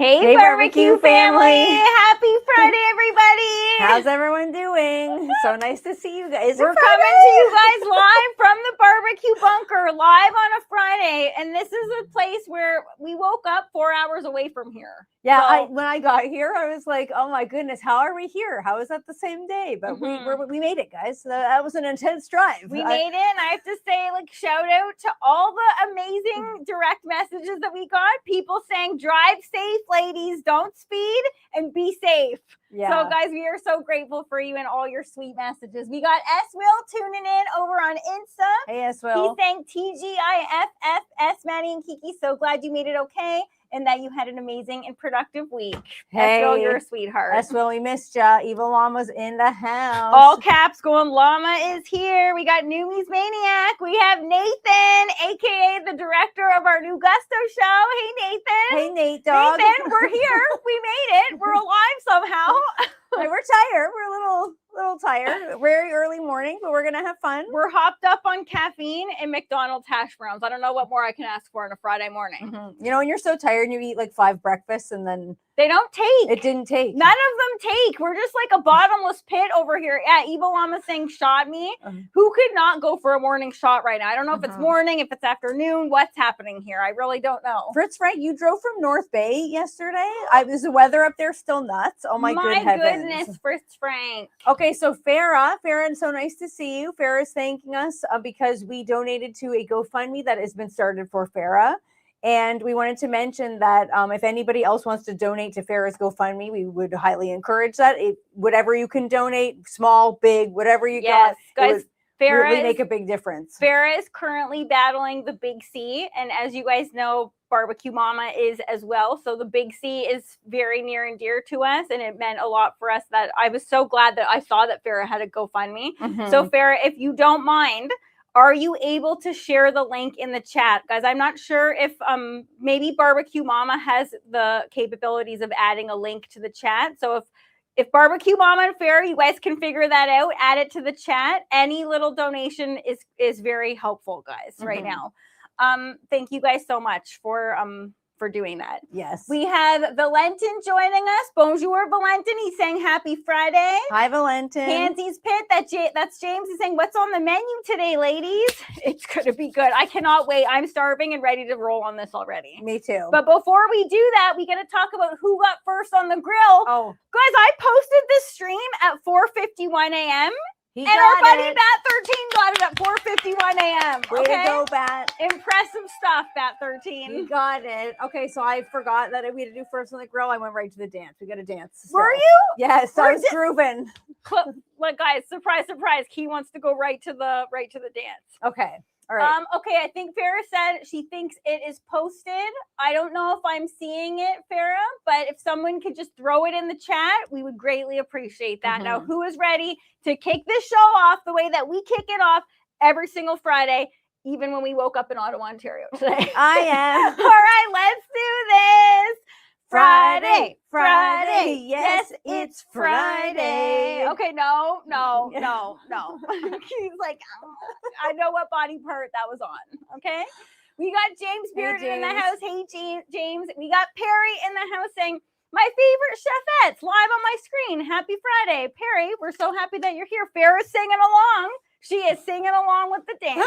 Hey, barbecue family. Happy Friday, everybody. How's everyone doing? So nice to see you guys. We're coming to you guys live from the BBQ Bunker, live on a Friday. And this is a place where we woke up 4 hours away from here. Yeah, when I got here, I was like, oh my goodness, how are we here? How is that the same day? But we made it, guys. So that was an intense drive. We made it. And I have to say, shout out to all the amazing direct messages that we got. People saying, drive safe, ladies, don't speed, and be safe. Yeah. So, guys, we are so grateful for you and all your sweet messages. We got S-Will tuning in over on Insta. Hey, S-Will. He's saying TGIFFS, Maddie and Kiki. So glad you made it okay and that you had an amazing and productive week. Hey, S-Will, you're a sweetheart. S-Will, we missed ya. Evil Llama's in the house. All caps going, Llama is here. We got Noomies Maniac. We have Nathan, a.k.a. the director of our new Gusto show. Hey, Nathan. Hey, Nate, dog. Nathan, we're here. We made it. We're alive somehow. Hey, we're tired. We're a little tired. Very early morning, but we're gonna have fun. We're hopped up on caffeine and McDonald's hash browns. I don't know what more I can ask for on a Friday morning. You know, when you're so tired and you eat like 5 breakfasts and then they don't take. It didn't take. None of them take. We're just like a bottomless pit over here. Yeah, Evil Llama saying shot me. Who could not go for a morning shot right now? I don't know if it's morning, if it's afternoon. What's happening here? I really don't know. Fritz Frank, you drove from North Bay yesterday. Is the weather up there still nuts? Oh my goodness, Fritz Frank. Okay, so Farah, so nice to see you. Farah is thanking us because we donated to a GoFundMe that has been started for Farah. And we wanted to mention that if anybody else wants to donate to Farah's GoFundMe, we would highly encourage that. Whatever you can donate, small, big, whatever you got, guys. Farah really make a big difference. Farah is currently battling the Big C, and as you guys know, Barbecue Mama is as well. So the Big C is very near and dear to us, and it meant a lot for us. That I was so glad that I saw that Farah had a GoFundMe. So Farah, if you don't mind, are you able to share the link in the chat? Guys, I'm not sure if maybe Barbecue Mama has the capabilities of adding a link to the chat. So if Barbecue Mama and Farah, you guys can figure that out, add it to the chat. Any little donation is very helpful, guys, right now. Thank you guys so much for doing that. Yes. We have Valentin joining us. Bonjour, Valentin. He's saying happy Friday. Hi, Valentin. Pansy's Pit. That's James. He's saying, what's on the menu today, ladies? It's going to be good. I cannot wait. I'm starving and ready to roll on this already. Me too. But before we do that, we got to talk about who got first on the grill. Oh. Guys, I posted this stream at 4:51 a.m. And our buddy Bat13 got it at 4:51 a.m. Way to go, Bat. Impressive stuff, Bat13. You got it. Okay, so I forgot that we had to do first on the grill. I went right to the dance. We got to dance. So. Were you? Yes, I was grooving. Look, guys, surprise, surprise. Key wants to go right to the dance. Okay. All right. Okay, I think Farah said she thinks it is posted. I don't know if I'm seeing it, Farah, but if someone could just throw it in the chat, we would greatly appreciate that. Now, who is ready to kick this show off the way that we kick it off every single Friday, even when we woke up in Ottawa, Ontario today? I am. All right, let's do this. Friday, yes, it's Friday. Okay, no. He's like, I know what body part that was on, okay? We got James Bearden in the house. Hey, James. We got Perry in the house saying, my favorite chefettes live on my screen. Happy Friday. Perry, we're so happy that you're here. Farah's singing along. She is singing along with the dance.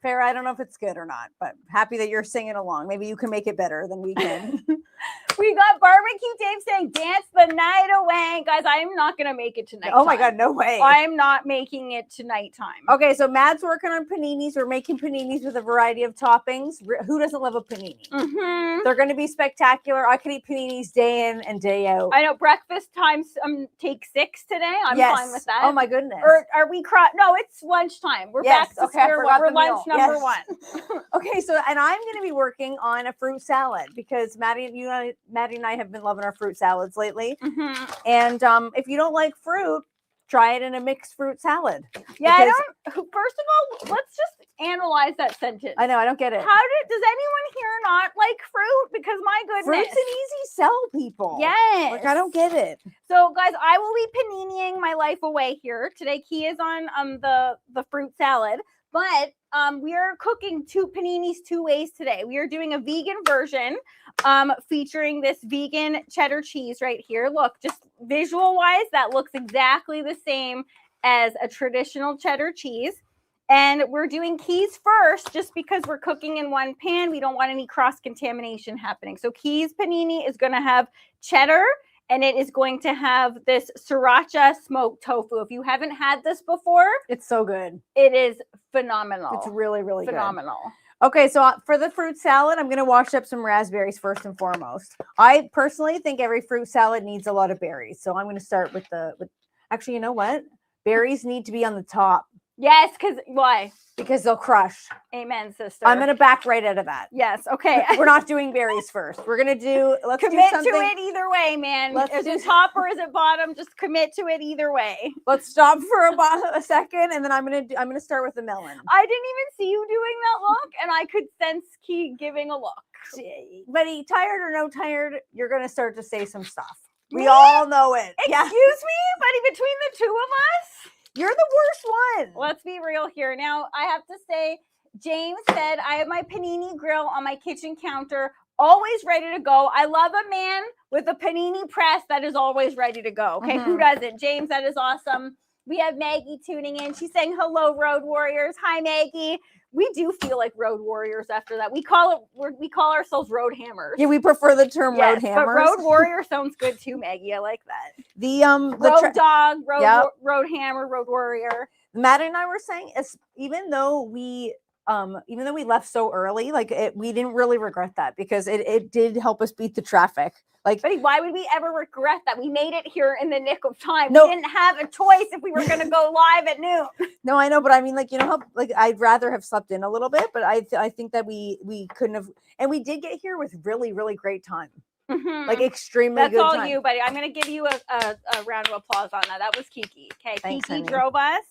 Farah, I don't know if it's good or not, but happy that you're singing along. Maybe you can make it better than we can. We got Barbecue Dave saying, dance the night away. Guys, I am not going to make it tonight. Oh my God, no way. I am not making it to nighttime. Okay, so Matt's working on paninis. We're making paninis with a variety of toppings. Who doesn't love a panini? They're going to be spectacular. I could eat paninis day in and day out. I know breakfast times take 6 today. I'm fine with that. Oh my goodness. Or are we no, it's lunchtime. We're back to square one. We're lunch number 1. Okay, so and I'm going to be working on a fruit salad because Maddie and I have been loving our fruit salads lately. And if you don't like fruit, try it in a mixed fruit salad. Yeah, first of all, let's just analyze that sentence. I know, I don't get it. Does anyone here not like fruit? Because my goodness. Fruit's an easy sell, people. Yes. Like, I don't get it. So guys, I will be paniniing my life away here. Today, Key is on the fruit salad. But we are cooking two paninis 2 ways today. We are doing a vegan version featuring this vegan cheddar cheese right here. Look, just visual wise, that looks exactly the same as a traditional cheddar cheese. And we're doing Keys first just because we're cooking in one pan. We don't want any cross-contamination happening. So Keys panini is going to have cheddar, and it is going to have this sriracha smoked tofu. If you haven't had this before, it's so good. It is phenomenal. It's really, really phenomenal. Good. Okay, so for the fruit salad, I'm going to wash up some raspberries first and foremost. I personally think every fruit salad needs a lot of berries. So I'm going to start with actually, you know what? Berries need to be on the top. Yes, why? Because they'll crush. Amen, sister. I'm going to back right out of that. Yes, okay. We're not doing berries first. We're going to let's commit do something. to it either way, man. Is it top or is it bottom? Just commit to it either way. Let's stop for a second, and then I'm going to start with the melon. I didn't even see you doing that look, and I could sense Key giving a look. Buddy, tired or no tired, you're going to start to say some stuff. We all know it. Excuse me, buddy, between the two of us? You're the worst one. Let's be real here. Now, I have to say, James said, I have my panini grill on my kitchen counter, always ready to go. I love a man with a panini press that is always ready to go. Okay, who doesn't? James, that is awesome. We have Maggie tuning in. She's saying, hello, Road Warriors. Hi, Maggie. We do feel like road warriors after that. We call ourselves road hammers. Yeah, we prefer the term road hammers. But road warrior sounds good too, Maggie. I like that. The road dog, road hammer, road warrior. Matt and I were saying, even though we left so early, we didn't really regret that because it did help us beat the traffic. But why would we ever regret that? We made it here in the nick of time. No. We didn't have a choice if we were going to go live at noon. No, I know, but I mean, I'd rather have slept in a little bit, but I think that we couldn't have, and we did get here with really, really great time. Extremely good time. That's all you, buddy. I'm going to give you a round of applause on that. That was Kiki. Okay, thanks, Kiki honey. Drove us.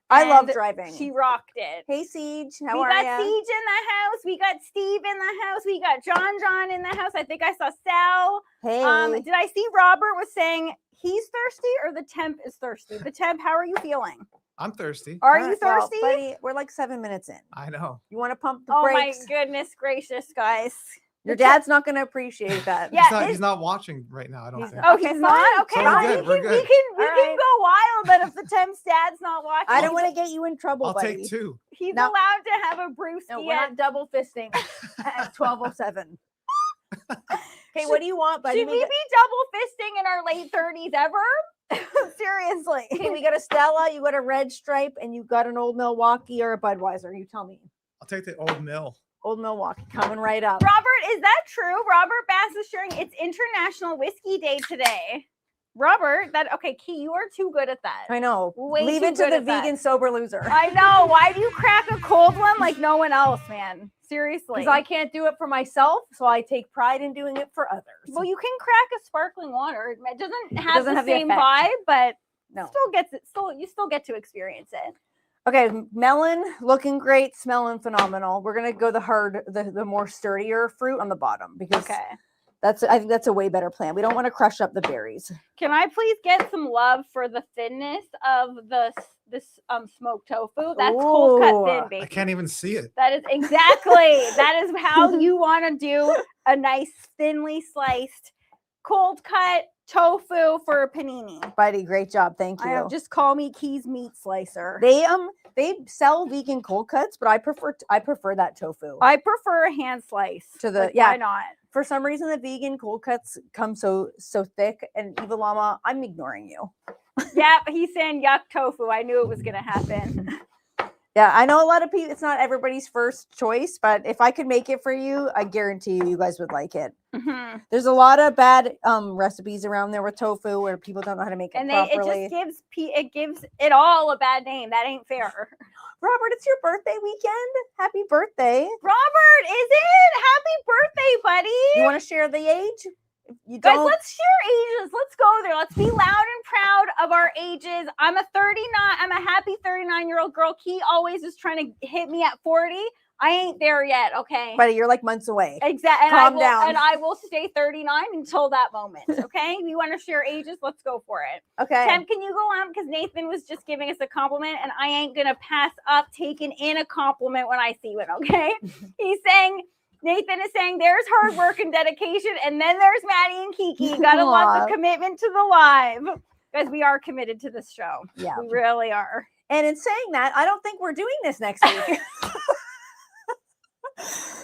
I love driving. She rocked it. Hey, Siege. How are you? We got Siege in the house. We got Steve in the house. We got John in the house. I think I saw Sal. Hey. Did I see Robert was saying he's thirsty or the temp is thirsty? The temp, how are you feeling? I'm thirsty. Are you thirsty? Well, buddy, we're like 7 minutes in. I know. You want to pump the brakes? Oh, my goodness gracious, guys. Your dad's not going to appreciate that. He's not watching right now. I don't think. Oh, he's not? Okay. We're good. We can go wild, but if the temp's dad's not watching. I don't want to get you in trouble, buddy. I'll take 2. He's allowed to have a brewski. No, we're not double fisting at 12:07. Okay, what do you want, buddy? Should we be double fisting in our late 30s ever? Seriously. Okay, we got a Stella, you got a Red Stripe, and you got an Old Milwaukee or a Budweiser. You tell me. I'll take the Old Mill. Old Milwaukee coming right up. Robert, is that true? Robert Bass is sharing it's International Whiskey Day today. Robert, Key, you are too good at that. I know. Leave it to the vegan sober loser. I know. Why do you crack a cold one like no one else, man? Seriously. Because I can't do it for myself, so I take pride in doing it for others. Well, you can crack a sparkling water. It doesn't have the same vibe, but no. You still get to experience it. Okay, melon looking great, smelling phenomenal. We're gonna go the more sturdier fruit on the bottom because I think that's a way better plan. We don't want to crush up the berries. Can I please get some love for the thinness of this smoked tofu? That's cold cut thin, baby. I can't even see it. That is that is how you want to do a nice thinly sliced cold cut tofu for a panini. Buddy, great job. Thank you. Just call me Keys Meat Slicer. They sell vegan cold cuts, but I prefer that tofu. I prefer a hand slice. Why not? For some reason, the vegan cold cuts come so thick, and Eva Llama, I'm ignoring you. Yeah, he's saying yuck tofu. I knew it was gonna happen. Yeah, I know a lot of people, it's not everybody's first choice, but if I could make it for you, I guarantee you guys would like it. Mm-hmm. There's a lot of bad recipes around there with tofu where people don't know how to make it properly. It gives it all a bad name. That ain't fair. Robert, it's your birthday weekend. Happy birthday. Robert, is it? Happy birthday, buddy. You want to share the age? Guys, let's share ages. Let's go there. Let's be loud and proud of our ages. I'm a happy 39-year-old girl. Key always is trying to hit me at 40. I ain't there yet, okay? Buddy, you're like months away. Exactly. Calm down. And I will stay 39 until that moment, okay? We want to share ages. Let's go for it. Okay. Tem, can you go on? Because Nathan was just giving us a compliment, and I ain't going to pass up taking in a compliment when I see one, okay? He's saying, Nathan is saying there's hard work and dedication, and then there's Maddie and Kiki. You got to love the commitment to the live. Guys, we are committed to this show. Yeah. We really are. And in saying that, I don't think we're doing this next week. This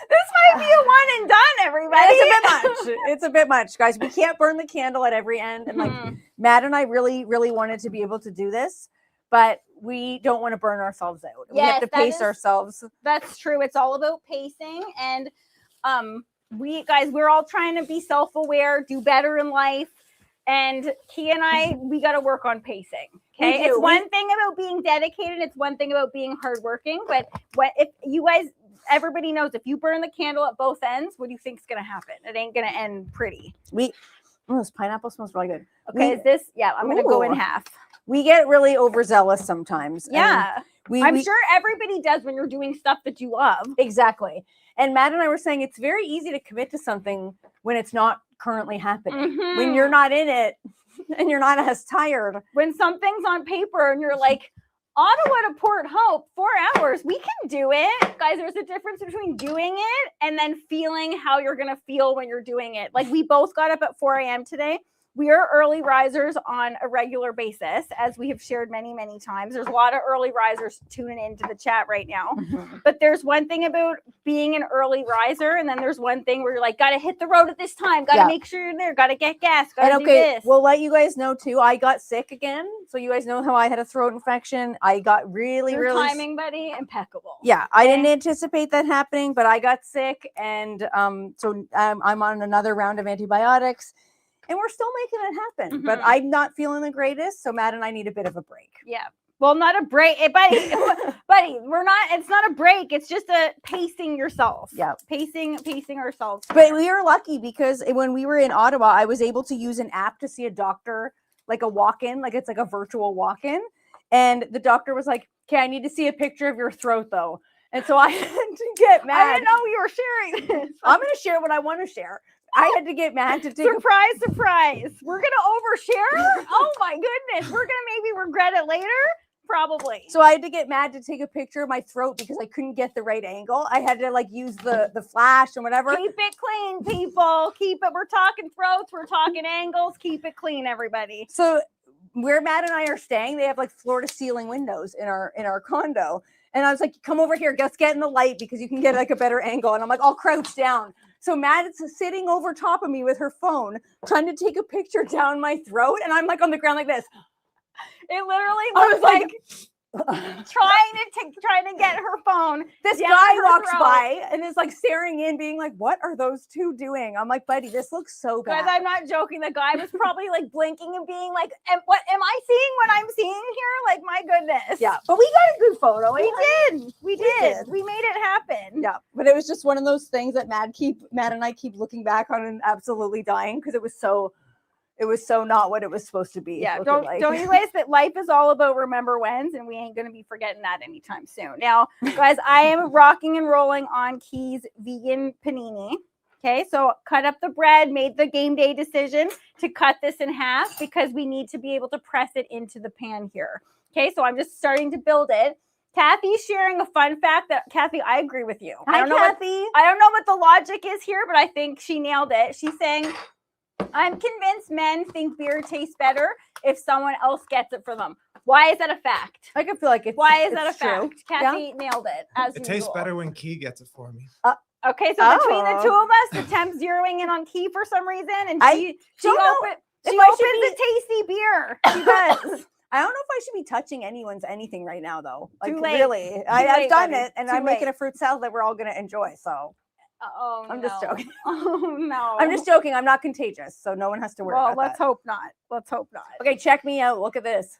might be a one and done, everybody. It's a bit much. It's a bit much, guys. We can't burn the candle at every end. And like Matt and I really, really wanted to be able to do this, but we don't want to burn ourselves out. We have to pace ourselves. That's true. It's all about pacing. And we're all trying to be self-aware, do better in life. And Key and I, we got to work on pacing. Okay. It's one thing about being dedicated. It's one thing about being hardworking. But if you guys, everybody knows if you burn the candle at both ends, what do you think is going to happen? It ain't going to end pretty. This pineapple smells really good. Okay. I'm going to go in half. We get really overzealous sometimes. Yeah. I'm sure everybody does when you're doing stuff that you love. Exactly. And Matt and I were saying it's very easy to commit to something when it's not currently happening. When you're not in it and you're not as tired. When something's on paper and you're like, Ottawa to Port Hope, 4 hours, we can do it. Guys, there's a difference between doing it and then feeling how you're going to feel when you're doing it. Like we both got up at 4 a.m. today. We are early risers on a regular basis, as we have shared many, many times. There's a lot of early risers tuning into the chat right now. But there's one thing about being an early riser, and then there's one thing where you're like, got to hit the road at this time, got to make sure you're there, got to get gas, got to do this. We'll let you guys know too. I got sick again, so you guys know how I had a throat infection. I got really timing, buddy, impeccable. Yeah, I didn't anticipate that happening, but I got sick, and so I'm on another round of antibiotics. And we're still making it happen, but I'm not feeling the greatest. So Matt and I need a bit of a break. Yeah. Well, not a break, buddy, it's not a break. It's just a pacing yourself. Yeah. Pacing ourselves. But we are lucky because when we were in Ottawa, I was able to use an app to see a doctor, like a walk-in, like it's like a virtual walk-in. And the doctor was like, okay, I need to see a picture of your throat though. And so I had to get mad. I didn't know you were sharing this. I'm going to share what I want to share. I had to get mad to take surprise. We're gonna overshare. Oh my goodness. We're gonna maybe regret it later. Probably. So I had to get mad to take a picture of my throat because I couldn't get the right angle. I had to like use the flash and whatever. Keep it clean, people. Keep it. We're talking throats. We're talking angles. Keep it clean, everybody. So where Matt and I are staying, they have like floor to ceiling windows in our condo. And I was like, come over here, let's get in the light because you can get like a better angle. And I'm like, I'll crouch down. So Matt's sitting over top of me with her phone, trying to take a picture down my throat. And I'm like on the ground like this. It literally looks like trying to get her phone. This guy walks by and is like staring in, being like, what are those two doing? I'm like, buddy, this looks so bad. Guys, I'm not joking. The guy was probably like blinking and being like, what am I seeing what I'm seeing here? Like, my goodness. Yeah, but we got a good photo. We did. We made it happen. Yeah, but it was just one of those things that Matt and I keep looking back on and absolutely dying because it was so not what it was supposed to be. Yeah, don't you guys that life is all about remember whens, and we ain't going to be forgetting that anytime soon. Now, guys, I am rocking and rolling on Key's vegan panini. Okay, so cut up the bread, made the game day decision to cut this in half because we need to be able to press it into the pan here. Okay, so I'm just starting to build it. Kathy's sharing a fun fact that, Kathy, I agree with you. Hi, Kathy. I don't know what the logic is here, but I think she nailed it. She's saying, I'm convinced men think beer tastes better if someone else gets it for them. Why is that a fact? I can feel like it's Why is that a true. fact? Kathy nailed it. As it tastes better when Key gets it for me. Okay, so between the two of us, the Temp's zeroing in on Key for some reason, and she opens a tasty beer. She does. I don't know if I should be touching anyone's anything right now, though. Like, too late. Really, I've done buddy. it, and Too I'm late. making a fruit salad that we're all going to enjoy. So, I'm just joking. Oh no, I'm just joking. I'm not contagious, so no one has to worry about let's that. hope not. Let's hope not. Okay, check me out. Look at this.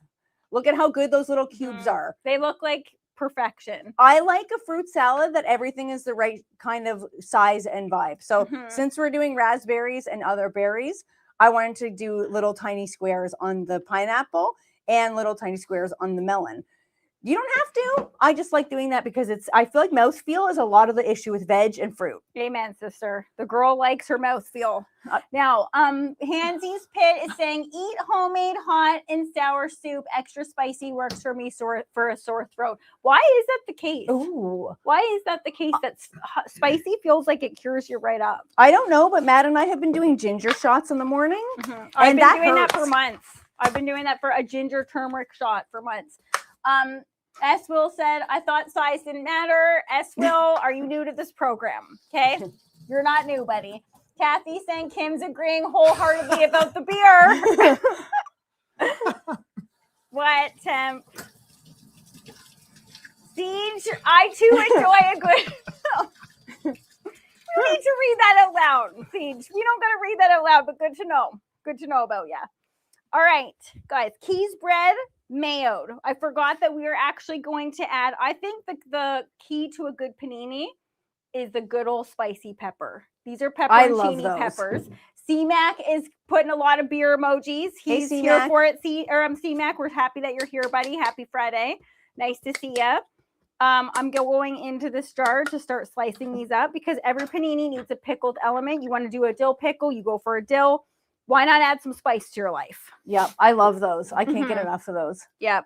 Look at how good those little cubes are. They look like perfection. I like a fruit salad that everything is the right kind of size and vibe. So since we're doing raspberries and other berries, I wanted to do little tiny squares on the pineapple and little tiny squares on the melon. You don't have to. I just like doing that because I feel like mouthfeel is a lot of the issue with veg and fruit. Amen, sister. The girl likes her mouthfeel. Now, Hansy's Pit is saying, eat homemade hot and sour soup. Extra spicy works for me for a sore throat. Why is that the case? Ooh. Why is that the case? That spicy feels like it cures you right up. I don't know, but Matt and I have been doing ginger shots in the morning. I've been doing that for months. I've been doing that for a ginger turmeric shot for months. S. Will said, I thought size didn't matter. S. Will, are you new to this program? Okay. You're not new, buddy. Kathy saying Kim's agreeing wholeheartedly about the beer. What? Siege, I too enjoy a good. You need to read that out loud, Siege. We don't got to read that out loud, but good to know. Good to know about, yeah. All right, guys. Keys bread. Mayoed. I forgot that we were actually going to add, I think the key to a good panini is the good old spicy pepper. These are pepperoncini peppers. C-Mac is putting a lot of beer emojis. He's here for it. C-Mac, we're happy that you're here, buddy. Happy Friday. Nice to see you. I'm going into this jar to start slicing these up because every panini needs a pickled element. You want to do a dill pickle, you go for a dill. Why not add some spice to your life? Yep, I love those. I can't get enough of those. Yep.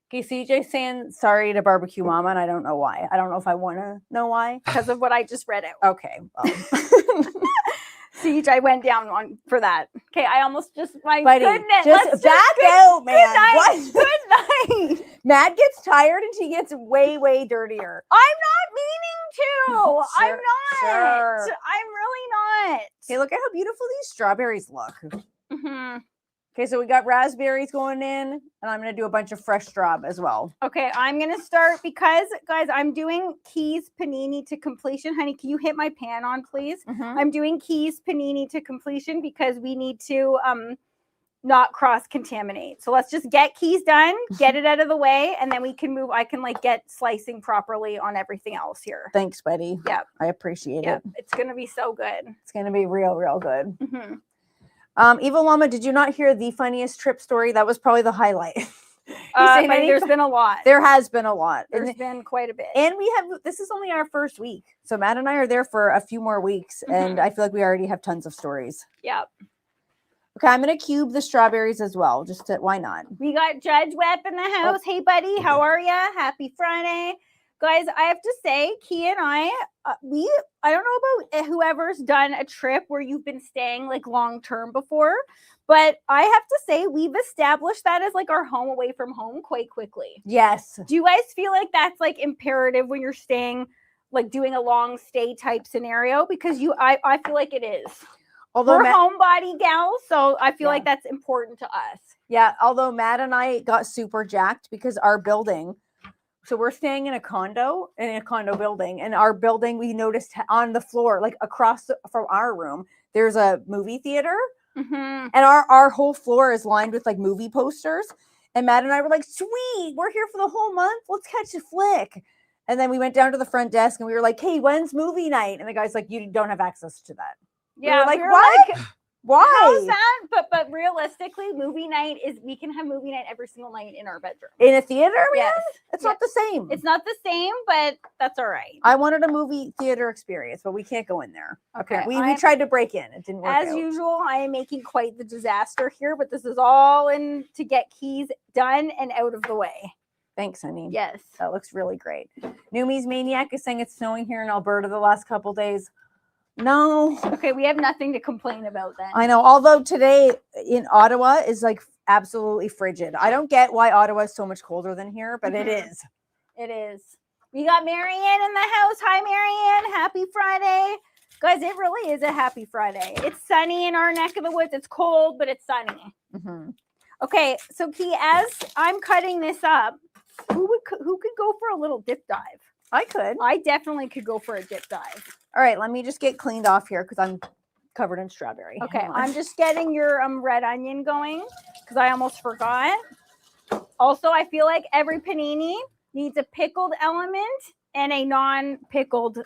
Okay, CJ saying sorry to BBQ Mama, and I don't know why. I don't know if I want to know why. Because of what I just read out. Okay. Siege, I went down on for that. Okay, I almost just, my Buddy, goodness. just back out, man. Good night. What? Good night. Matt gets tired and she gets way, way dirtier. I'm not meaning to. I'm not. Sure. I'm really not. Okay, look at how beautiful these strawberries look. Mm-hmm. Okay, so we got raspberries going in, and I'm going to do a bunch of fresh straw as well. Okay, I'm going to start because, guys, I'm doing Keys panini to completion. Honey, can you hit my pan on, please? I'm doing Keys panini to completion because we need to not cross-contaminate. So let's just get Keys done, get it out of the way, and then we can move. I can, like, get slicing properly on everything else here. Thanks, buddy. Yep. I appreciate it. It's going to be so good. It's going to be real, real good. Mm-hmm. Evil Llama, did you not hear the funniest trip story? That was probably the highlight. There's been a lot. There has been a lot. There's been quite a bit. And this is only our first week. So Matt and I are there for a few more weeks. And I feel like we already have tons of stories. Yep. Okay, I'm going to cube the strawberries as well. Why not? We got Judge Webb in the house. Hey, buddy. How are you? Happy Friday. Guys, I have to say, Key and I don't know about whoever's done a trip where you've been staying like long term before, but I have to say we've established that as like our home away from home quite quickly. Yes. Do you guys feel like that's like imperative when you're staying, like doing a long stay type scenario? Because I feel like it is. Although we're homebody gals, so I feel like that's important to us. Yeah, although Matt and I got super jacked because our building. So we're staying in a condo building, and our building, we noticed on the floor, like across from our room, there's a movie theater, and our whole floor is lined with like movie posters. And Matt and I were like, "Sweet, we're here for the whole month. Let's catch a flick." And then we went down to the front desk and we were like, "Hey, when's movie night?" And the guy's like, "You don't have access to that." Yeah, we were like, what? Like, why? How's that? But realistically, movie night we can have movie night every single night in our bedroom. In a theater, man? Yes. It's not the same. It's not the same, but that's all right. I wanted a movie theater experience, but we can't go in there. Okay. We tried to break in. It didn't work out. As usual, I am making quite the disaster here, but this is all in to get Keys done and out of the way. Thanks, honey. Yes. That looks really great. Numi's Maniac is saying it's snowing here in Alberta the last couple days. No. Okay, we have nothing to complain about then. I know. Although today in Ottawa is like absolutely frigid. I don't get why Ottawa is so much colder than here, but it is. It is. We got Marianne in the house. Hi, Marianne. Happy Friday. Guys, it really is a happy Friday. It's sunny in our neck of the woods. It's cold, but it's sunny. Okay, so Key, as I'm cutting this up, who could go for a little dip dive? I could. I definitely could go for a dip dive. All right, let me just get cleaned off here because I'm covered in strawberry. Okay, I'm just getting your red onion going because I almost forgot. Also, I feel like every panini needs a pickled element and a non-pickled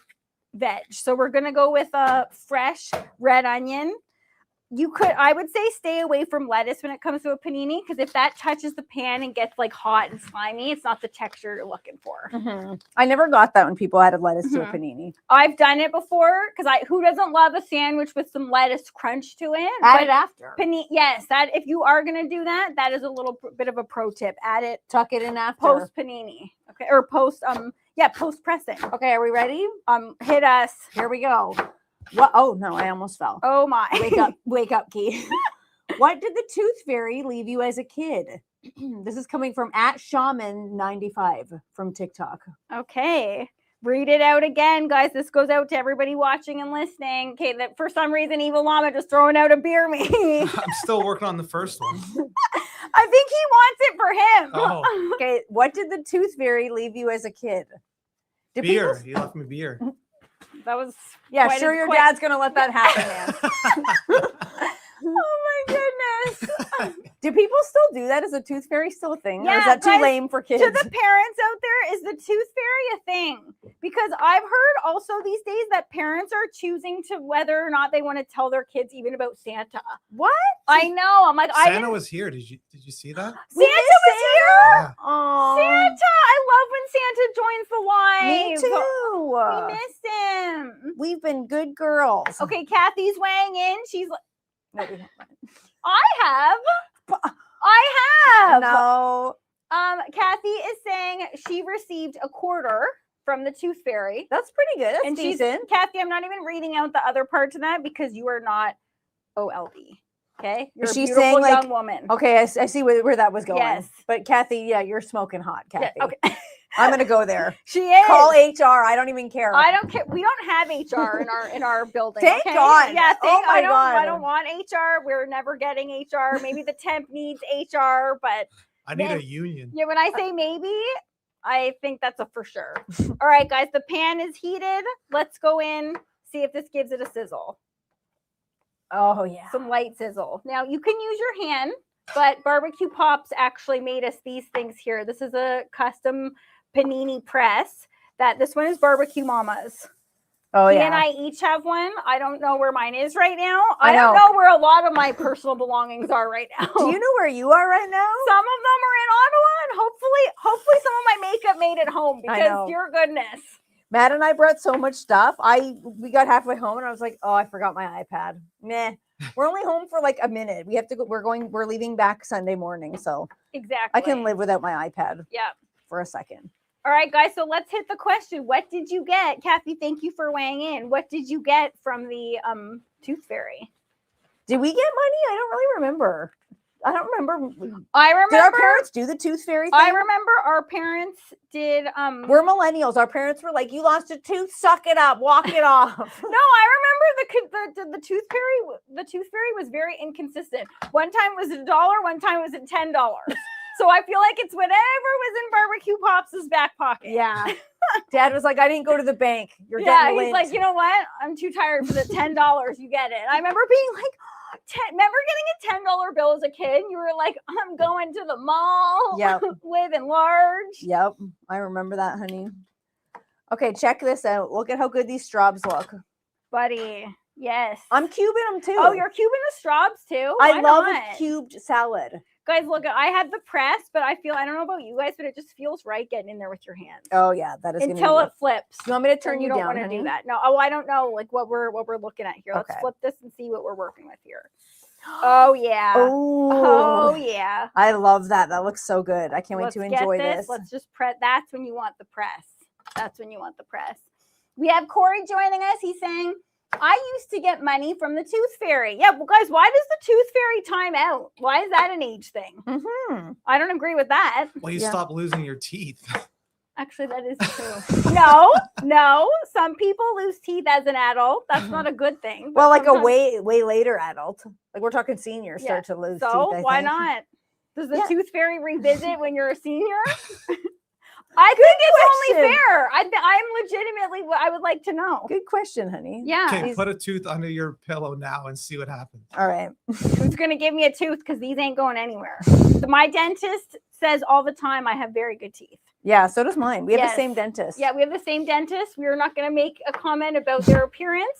veg. So we're going to go with a fresh red onion. I would say stay away from lettuce when it comes to a panini, because if that touches the pan and gets like hot and slimy, it's not the texture you're looking for. I never got that when people added lettuce to a panini. I've done it before, because who doesn't love a sandwich with some lettuce crunch to it? Add it after. Yes, that if you are going to do that, that is a little bit of a pro tip. Add it, tuck it in after. Post panini. Okay, or post post pressing. Okay, are we ready? Hit us. Here we go. What? Oh no, I almost fell. Oh my. Wake up, Key. What did the Tooth Fairy leave you as a kid? This is coming from @shaman95 from TikTok. Okay. Read it out again, guys. This goes out to everybody watching and listening. Okay, that for some reason Evil Llama just throwing out a beer me. I'm still working on the first one. I think he wants it for him. Oh. Okay, what did the Tooth Fairy leave you as a kid? Beer. He left me beer. That was your dad's gonna let that happen, man. Oh my goodness. Do people still do that? Is a Tooth Fairy still a thing? Yeah, or is that guys, too lame for kids? To the parents out there, is the Tooth Fairy a thing? Because I've heard also these days that parents are choosing to whether or not they want to tell their kids even about Santa. What? I know. I'm like, Santa was here. Did you see that? Santa was here? Yeah. Oh, Santa! I love when Santa joins the live. me too. We missed him. We've been good girls. Okay, Kathy's weighing in. She's like, No, we haven't. I have. No. Kathy is saying she received a quarter from the Tooth Fairy. That's pretty good. That's And decent. Kathy, I'm not even reading out the other part to that because you are not OLD. Okay? You're She's a beautiful saying, like, young woman. Okay, I see where that was going. Yes. But Kathy, yeah, you're smoking hot, Kathy. Yeah, okay. I'm gonna go there. She is. Call HR. I don't even care. I don't care. We don't have HR in our building. Thank okay? God. Yeah, Oh my God. I don't want HR. We're never getting HR. Maybe the temp needs HR, but I need a union. yeah, when I say maybe, I think that's a for sure. All right, guys, the pan is heated. Let's go in, see if this gives it a sizzle. Oh yeah. Some light sizzle. Now you can use your hand, but Barbecue Pops actually made us these things here. This is a custom panini press. This one is Barbecue Mama's. Oh He yeah. and I each have one. I don't know where mine is right now. I I don't know. know where a lot of my personal belongings are right now. Do you know where you are right now? Some of them are in Ottawa, and hopefully some of my makeup made it home I because know. dear goodness. Matt and I brought so much stuff. We got halfway home and I was like, oh, I forgot my iPad. Meh. We're only home for like a minute. We have to go. We're leaving back Sunday morning, so Exactly. I can live without my iPad Yeah. for a second. All right, guys. So let's hit the question. What did you get, Kathy? Thank you for weighing in. What did you get from the Tooth Fairy? Did we get money? I don't really remember. I don't remember. I remember. Did our parents do the Tooth Fairy thing? I remember our parents did. We're millennials. Our parents were like, "You lost a tooth, suck it up, walk it off." No, I remember the Tooth Fairy. The Tooth Fairy was very inconsistent. One time it was $1, one time it was at $10. So I feel like it's whatever was in Barbecue Pops' back pocket. Yeah. Dad was like, "I didn't go to the bank. You're Yeah, getting he's lint." like, you know what? I'm too tired for the $10. You get it. I remember being like, remember getting a $10 bill as a kid? You were like, I'm going to the mall. Yep. Living large. Yep. I remember that, honey. Okay, check this out. Look at how good these straws look. Buddy. Yes. I'm cubing them too. Oh, you're cubing the straws too? I Why love not? a cubed salad. Guys, look, I had the press, but I don't know about you guys, but it just feels right getting in there with your hands. Oh yeah, that is Until it flips. You want me to Turn turn you you don't down, want to honey? do that. No, I don't know like what we're looking at here. Let's Okay. flip this and see what we're working with here. Oh yeah. Oh, Oh yeah. I love that. That looks so good. I can't wait Let's to get enjoy this. Let's just press. That's when you want the press. That's when you want the press. We have Corey joining us. He's saying, I used to get money from the Tooth Fairy. Yeah, well, guys, why does the Tooth Fairy time out? Why is that an age thing? Mm-hmm. I don't agree with that. Well, you Yeah. stop losing your teeth. Actually, that is true. No. Some people lose teeth as an adult. That's not a good thing. but Well, like a sometimes- way later adult. Like we're talking seniors Yeah. start to lose So teeth. I why think. not? Does the Yeah. Tooth Fairy revisit when you're a senior? I think it's only question. fair. I'm legitimately. I would like to know. Good question, honey. Yeah. Okay, These- put a tooth under your pillow now and see what happens. All right. Who's going to give me a tooth? Because these ain't going anywhere. My dentist says all the time I have very good teeth. Yeah, so does mine. We have Yes. the same dentist. Yeah, we have the same dentist. We are not going to make a comment about their appearance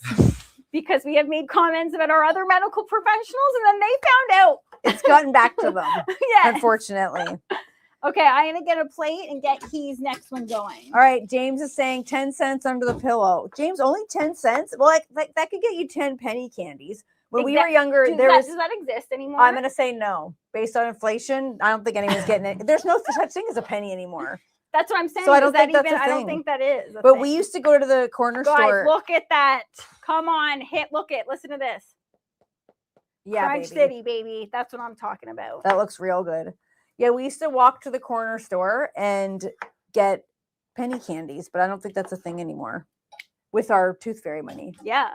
because we have made comments about our other medical professionals, and then they found out. It's gotten back to them, Yeah. unfortunately. Okay, I'm gonna get a plate and get Key's next one going. All right, James is saying 10 cents under the pillow. James, only 10 cents? Well, like that could get you 10 penny candies. When we were younger, does that exist anymore? I'm going to say no. Based on inflation, I don't think anyone's getting it. There's no such thing as a penny anymore. That's what I'm saying. So I don't think that's a I don't thing. think that is. But we used to go to the corner store. Look at that. Come on, listen to this. Yeah, Crunch City, baby. That's what I'm talking about. That looks real good. Yeah, we used to walk to the corner store and get penny candies, but I don't think that's a thing anymore with our Tooth Fairy money. Yeah.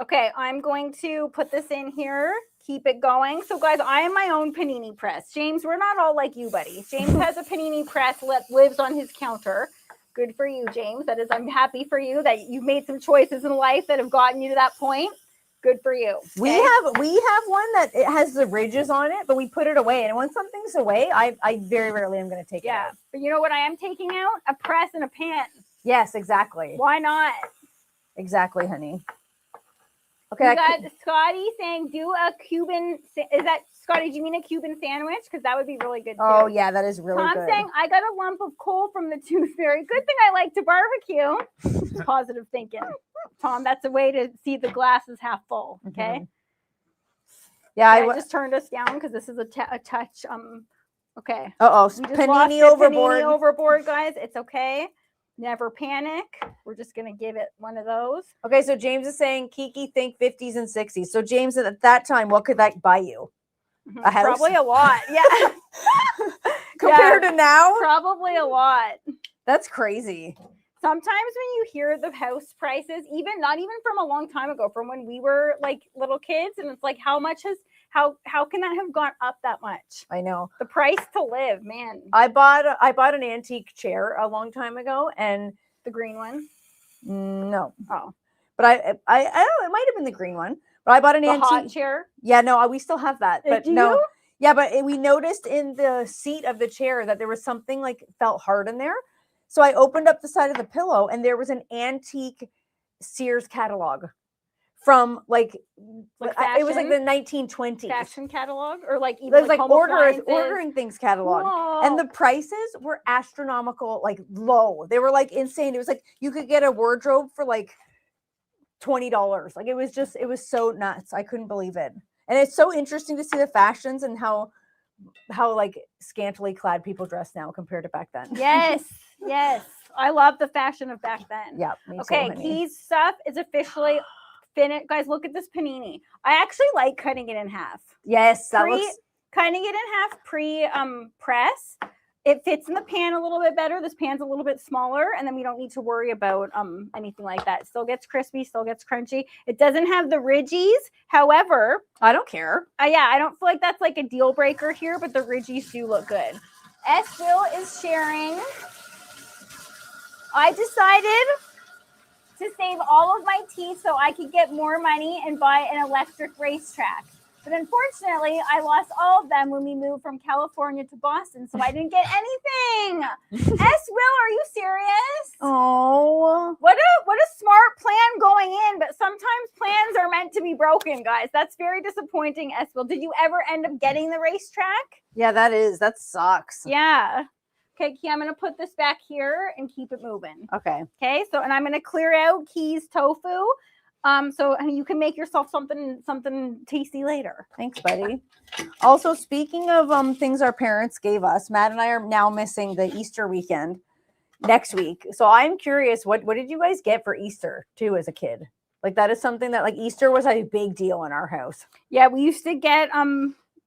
Okay, I'm going to put this in here. Keep it going. So, guys, I am my own panini press. James, we're not all like you, buddy. James has a panini press that lives on his counter. Good for you, James. That is, I'm happy for you that you've made some choices in life that have gotten you to that point. Good for you. Okay? We have one that it has the ridges on it, but we put it away. And when something's away, I very rarely am going to take it out. But you know what I am taking out? A press and a pan. Yes, exactly. Why not? Exactly, honey. Okay. We got Scotty saying, do a Cuban. Is that, Scotty, do you mean a Cuban sandwich? Because that would be really good too. Oh, yeah, that is really good. Tom saying, I got a lump of coal from the Tooth Fairy. Good thing I like to barbecue. Positive thinking. Tom, that's a way to see the glass is half full. Okay. Mm-hmm. Yeah, I just turned us down because this is a touch. Okay. Uh-oh, panini overboard. Panini overboard, guys. It's okay. Never panic. We're just going to give it one of those. Okay, so James is saying, Kiki, think 50s and 60s. So James, at that time, what could that buy you? A house? Probably a lot. Yeah. Compared to now? Probably a lot. That's crazy. Sometimes when you hear the house prices, not even from a long time ago, from when we were like little kids, and it's like, how can that have gone up that much? I know. The price to live, man. I bought an antique chair a long time ago, and the green one? No. Oh. But I don't know, it might have been the green one. But I bought an antique hot chair. Yeah, no, we still have that. But Do no. you? Yeah, but we noticed in the seat of the chair that there was something like felt hard in there. So I opened up the side of the pillow, and there was an antique Sears catalog from it was like the 1920s fashion catalog, or like even it was like ordering things catalog. Whoa. And the prices were astronomical, like low. They were like insane. It was like you could get a wardrobe for like $20. Like it was so nuts. I couldn't believe it. And it's so interesting to see the fashions and how like scantily clad people dress now compared to back then. Yes. I love the fashion of back then. Yeah. Me Okay, too, Key's stuff is officially finished. Guys, look at this panini. I actually like cutting it in half. Yes, cutting it in half press. It fits in the pan a little bit better. This pan's a little bit smaller, and then we don't need to worry about anything like that. It still gets crispy, still gets crunchy. It doesn't have the ridgies. However, I don't care. I don't feel like that's like a deal breaker here, but the ridgies do look good. S. Will is sharing. I decided to save all of my teeth so I could get more money and buy an electric racetrack. But unfortunately, I lost all of them when we moved from California to Boston, so I didn't get anything. S. Will, are you serious? Oh. What a smart plan going in, but sometimes plans are meant to be broken, guys. That's very disappointing, S. Will. Did you ever end up getting the racetrack? Yeah, that sucks. Yeah. Okay, Key, I'm going to put this back here and keep it moving. Okay. Okay, so, and I'm going to clear out Key's tofu. So you can make yourself something tasty later. Thanks, buddy. Also, speaking of things our parents gave us, Matt and I are now missing the Easter weekend next week. So I'm curious, what did you guys get for Easter too as a kid? Like that is something that like Easter was a big deal in our house. Yeah, we used to get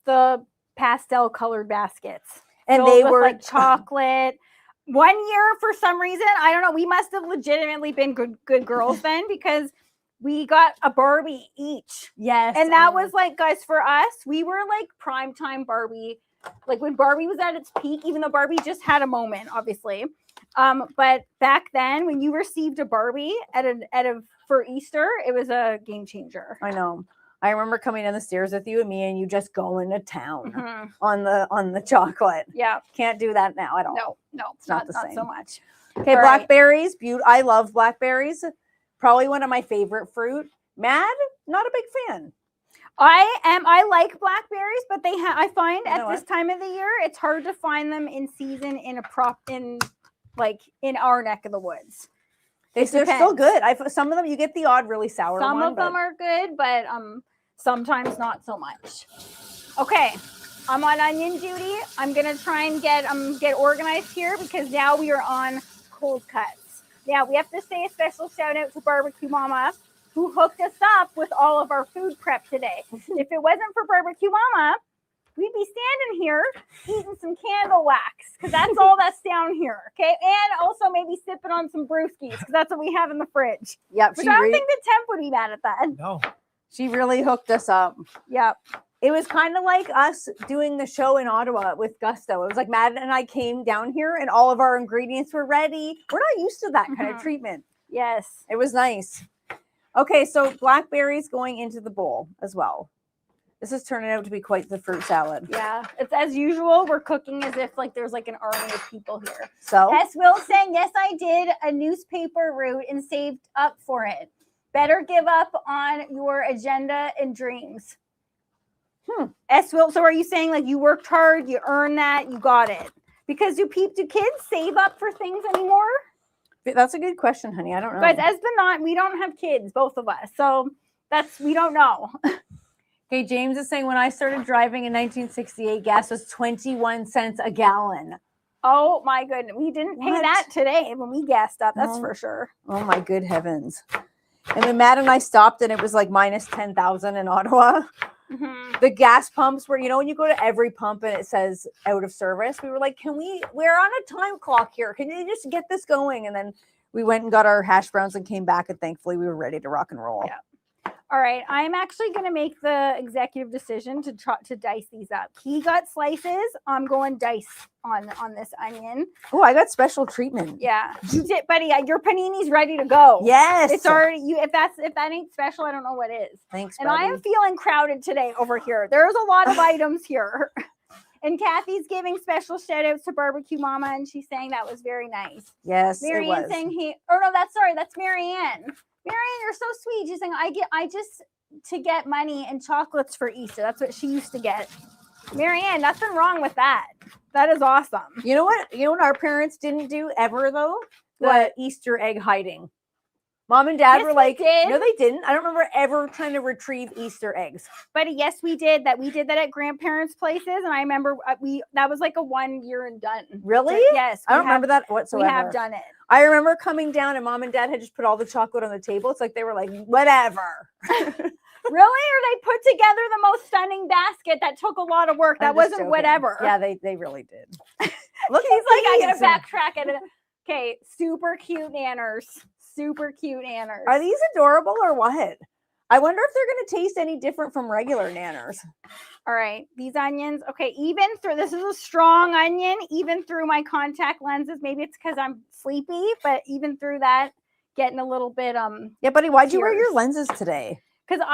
the pastel colored baskets. And they were like chocolate. 1 year, for some reason, I don't know, we must have legitimately been good girls then, because we got a Barbie each. Yes. And that was like, guys, for us, we were like primetime Barbie. Like when Barbie was at its peak, even though Barbie just had a moment, obviously. But back then, when you received a Barbie for Easter, it was a game changer. I know. I remember coming down the stairs with you and me, and you just going to town on the chocolate. Yeah. Can't do that now at all. No, it's not the same. Not so much. Okay, all blackberries. Right. I love blackberries. Probably one of my favorite fruit. Mad, not a big fan. I like blackberries, but I find You know at this time of the year it's hard to find them in season in our neck of the woods. They're still good. Some of them you get the odd really sour Some one. of them are good, but sometimes not so much. Okay, I'm on onion duty. I'm gonna try and get organized here because now we are on cold cuts. Now we have to say a special shout out to BBQ Mama, who hooked us up with all of our food prep today. If it wasn't for BBQ Mama, we'd be standing here eating some candle wax because that's all that's down here. Okay, and also maybe sipping on some brewskis because that's what we have in the fridge. Yep. Which I don't think the temp would be mad at that. No. She really hooked us up. Yep. It was kind of like us doing the show in Ottawa with Gusto. It was like Maddie and I came down here and all of our ingredients were ready. We're not used to that kind of treatment. Yes. It was nice. Okay, so blackberries going into the bowl as well. This is turning out to be quite the fruit salad. Yeah. It's as usual. We're cooking as if like there's like an army of people here. So S. Will saying, yes, I did a newspaper route and saved up for it. Better give up on your agenda and dreams. S. Will, so are you saying like you worked hard, you earned that, you got it? Because do kids save up for things anymore? that's a good question, honey. I don't know. Guys, we don't have kids, both of us. So we don't know. Okay, James is saying when I started driving in 1968, gas was 21 cents a gallon. Oh my goodness. We didn't pay that today when we gassed up, that's for sure. Oh my good heavens. And when Matt and I stopped and it was like minus 10,000 in Ottawa. The gas pumps were, when you go to every pump and it says out of service, we were like, we're on a time clock here. Can you just get this going? And then we went and got our hash browns and came back and thankfully we were ready to rock and roll. Yeah. All right, I'm actually going to make the executive decision to dice these up. He got slices. I'm going dice on this onion. Oh, I got special treatment. Yeah, you did, buddy. Your panini's ready to go. Yes, it's already. If that ain't special, I don't know what is. Thanks, and buddy. I am feeling crowded today over here. There's a lot of items here. And Kathy's giving special shout outs to BBQ Mama, and she's saying that was very nice. Yes, Marianne it was. saying that's Marianne. Marianne, you're so sweet. She's saying, I just to get money and chocolates for Easter. That's what she used to get. Marianne, nothing wrong with that. That is awesome. You know what our parents didn't do ever though? The Easter egg hiding. Mom and Dad were like, no, they didn't. I don't remember ever trying to retrieve Easter eggs. But yes, we did that. We did that at grandparents' places, and I remember that was like a 1 year and done. Really? So, yes. I don't remember that whatsoever. We have done it. I remember coming down and Mom and Dad had just put all the chocolate on the table. It's like they were like, whatever. Really? Or they put together the most stunning basket that took a lot of work. That wasn't joking. Whatever. Yeah, they really did. Look, he's like, I gotta backtrack it. Okay, super cute nanners. Super cute nanners. Are these adorable or what? I wonder if they're going to taste any different from regular nanners. All right, these onions. Okay, this is a strong onion, even through my contact lenses. Maybe it's because I'm sleepy, but even through that, getting a little bit Yeah, buddy, why'd you wear your lenses today? Because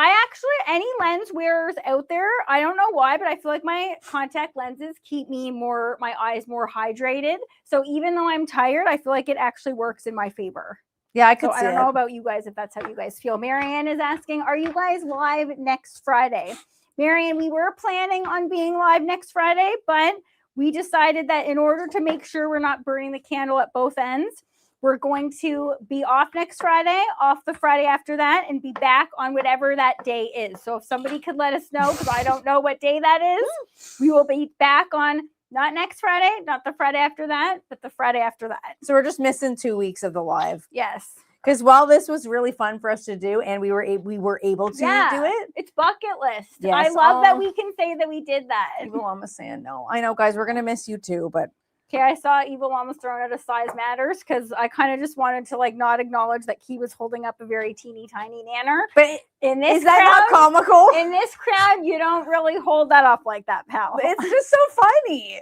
any lens wearers out there, I don't know why, but I feel like my contact lenses keep my eyes more hydrated. So even though I'm tired, I feel like it actually works in my favor. Yeah, I could see I don't know about you guys if that's how you guys feel. Marianne is asking, are you guys live next Friday? Marianne, we were planning on being live next Friday, but we decided that in order to make sure we're not burning the candle at both ends, we're going to be off next Friday, off the Friday after that, and be back on whatever that day is. So if somebody could let us know, because I don't know what day that is, we will be back on not next Friday, not the Friday after that, but the Friday after that. So we're just missing 2 weeks of the live. Yes. Because while this was really fun for us to do, and we were able to do it. It's bucket list. Yes. I love that we can say that we did that. Evil Mama's saying no. I know, guys, we're going to miss you too, but. Okay, I saw Evil Mama's throwing out a size matters because I kind of just wanted to not acknowledge that Key was holding up a very teeny tiny nanner. But in this is that not comical? In this crowd, you don't really hold that up like that, pal. It's just so funny.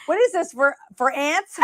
What is this for ants?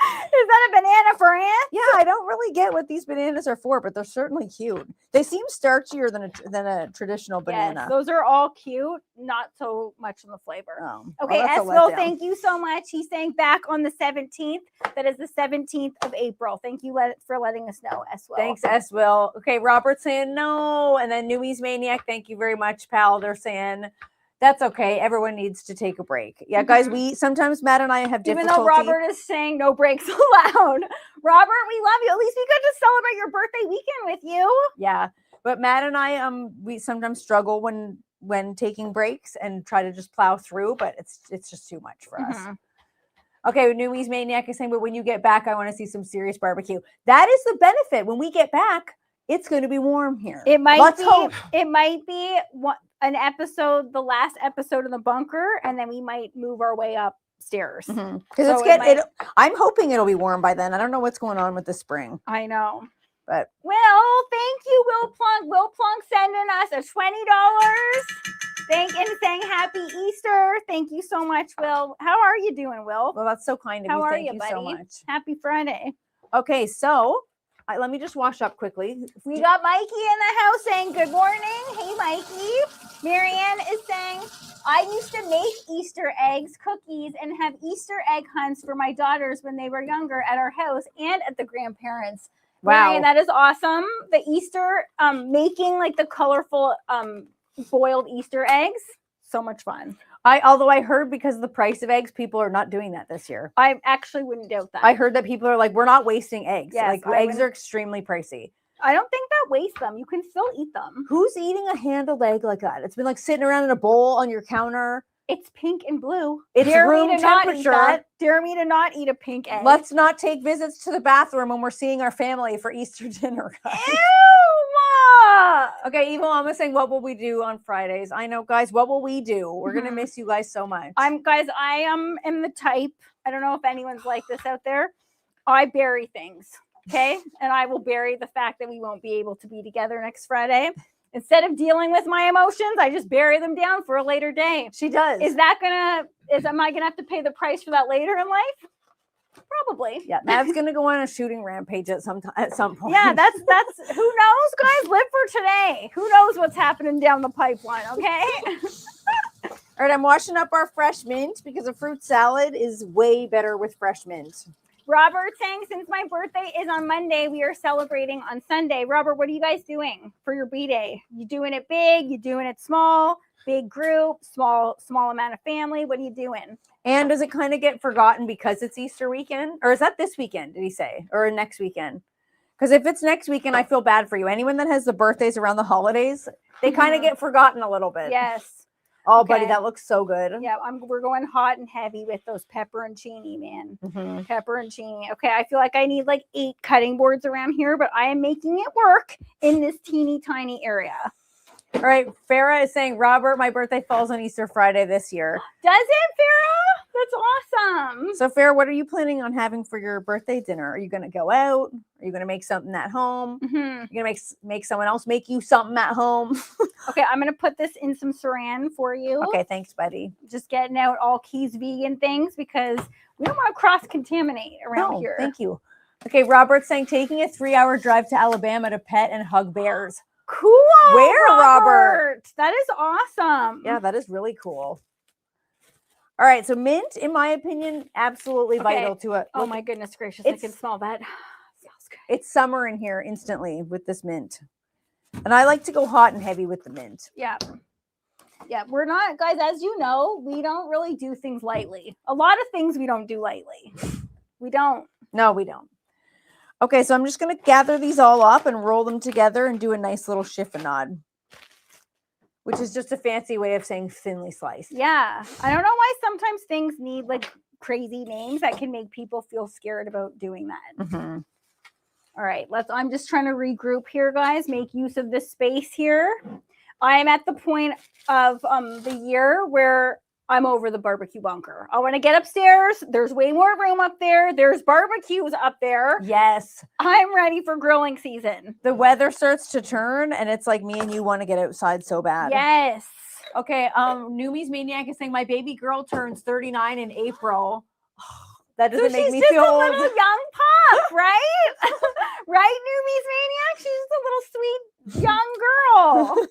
Is that a banana for Aunt? Yeah, I don't really get what these bananas are for, but they're certainly cute. They seem starchier than a traditional banana. Yes, those are all cute. Not so much in the flavor. Oh, Okay, well, that's a Esville, letdown. thank you so much. He's saying back on the 17th. That is the 17th of April. Thank you for letting us know, Esville. Thanks, Esville. Okay, Robert's saying no. And then Newie's Maniac, thank you very much, pal. They're saying that's okay. Everyone needs to take a break. Yeah, guys, we sometimes Matt and I have difficulty. Even though Robert is saying no breaks allowed. Robert, we love you. At least we got to celebrate your birthday weekend with you. Yeah. But Matt and I, we sometimes struggle when taking breaks and try to just plow through, but it's just too much for us. Okay, Newie's Maniac is saying, but when you get back, I want to see some serious barbecue. That is the benefit. When we get back, it's going to be warm here. It might Let's be. hope. It might be an episode, the last episode in the bunker, and then we might move our way upstairs. Because I'm hoping it'll be warm by then. I don't know what's going on with the spring. I know. But well, thank you, Will Plunk. Will Plunk sending us a $20. And saying happy Easter. Thank you so much, Will. How are you doing, Will? Well, that's so kind of you. How are Thank you, you buddy? so much. Happy Friday. Okay, so let me just wash up quickly. We got Mikey in the house saying good morning. Hey, Mikey. Marianne is saying, I used to make Easter eggs, cookies, and have Easter egg hunts for my daughters when they were younger at our house and at the grandparents'. Wow. Marianne, that is awesome. The Easter, making like the colorful boiled Easter eggs, so much fun. Although I heard because of the price of eggs, people are not doing that this year. I actually wouldn't doubt that. I heard that people are like, we're not wasting eggs. Yes, like eggs are extremely pricey. I don't think that wastes them. You can still eat them. Who's eating a handled egg like that? It's been like sitting around in a bowl on your counter. It's pink and blue. It's room temperature. Dare me to not eat a pink egg. Let's not take visits to the bathroom when we're seeing our family for Easter dinner, guys. Ew! Okay, Evil Mama saying, what will we do on Fridays? I know, guys, what will we do? We're going to miss you guys so much. I am the type, I don't know if anyone's like this out there. I bury things, okay? And I will bury the fact that we won't be able to be together next Friday. Instead of dealing with my emotions, I just bury them down for a later day. She does. Am I gonna have to pay the price for that later in life? Probably. Yeah, Mav's gonna go on a shooting rampage at some point. Yeah, that's who knows, guys. Live for today. Who knows what's happening down the pipeline? Okay. All right, I'm washing up our fresh mint because a fruit salad is way better with fresh mint. Robert saying, since my birthday is on Monday, we are celebrating on Sunday. Robert, what are you guys doing for your B-Day? You doing it big? You doing it small? Big group? Small amount of family? What are you doing? And does it kind of get forgotten because it's Easter weekend? Or is that this weekend, did he say? Or next weekend? Because if it's next weekend, I feel bad for you. Anyone that has the birthdays around the holidays, they kind of get forgotten a little bit. Yes. Oh, Okay. buddy, that looks so good. Yeah, we're going hot and heavy with those pepperoncini, man. Pepperoncini. Okay, I feel like I need like 8 cutting boards around here, but I am making it work in this teeny tiny area. All right, Farah is saying, Robert, my birthday falls on Easter Friday this year. Does it, Farah? That's awesome. So, Farah, what are you planning on having for your birthday dinner? Are you going to go out? Are you going to make something at home? You're going to make someone else make you something at home? Okay, I'm going to put this in some saran for you. Okay, thanks, buddy. Just getting out all Keys vegan things because we don't want to cross-contaminate around here. Thank you. Okay, Robert's saying taking a 3-hour drive to Alabama to pet and hug bears. Cool. Where, Robert? That is awesome. Yeah, that is really cool. All right, so mint, in my opinion, absolutely vital to it. Oh my goodness gracious, I can smell that. Smells good. It's summer in here instantly with this mint. And I like to go hot and heavy with the mint. Yeah. Yeah, we're not, guys, as you know, we don't really do things lightly. A lot of things we don't do lightly. We don't. No, we don't. Okay, so I'm just going to gather these all up and roll them together and do a nice little chiffonade, which is just a fancy way of saying thinly sliced. Yeah. I don't know why sometimes things need like crazy names that can make people feel scared about doing that. All right, I'm just trying to regroup here, guys. Make use of this space here. I'm at the point of the year where I'm over the barbecue bunker. I want to get upstairs. There's way more room up there. There's barbecues up there. Yes. I'm ready for grilling season. The weather starts to turn and it's like me and you want to get outside so bad. Yes. Okay, Newie's Maniac is saying my baby girl turns 39 in April. that doesn't make she's me just feel a old. little young pup, right? Right, Newbie's Maniac? She's just a little sweet young girl.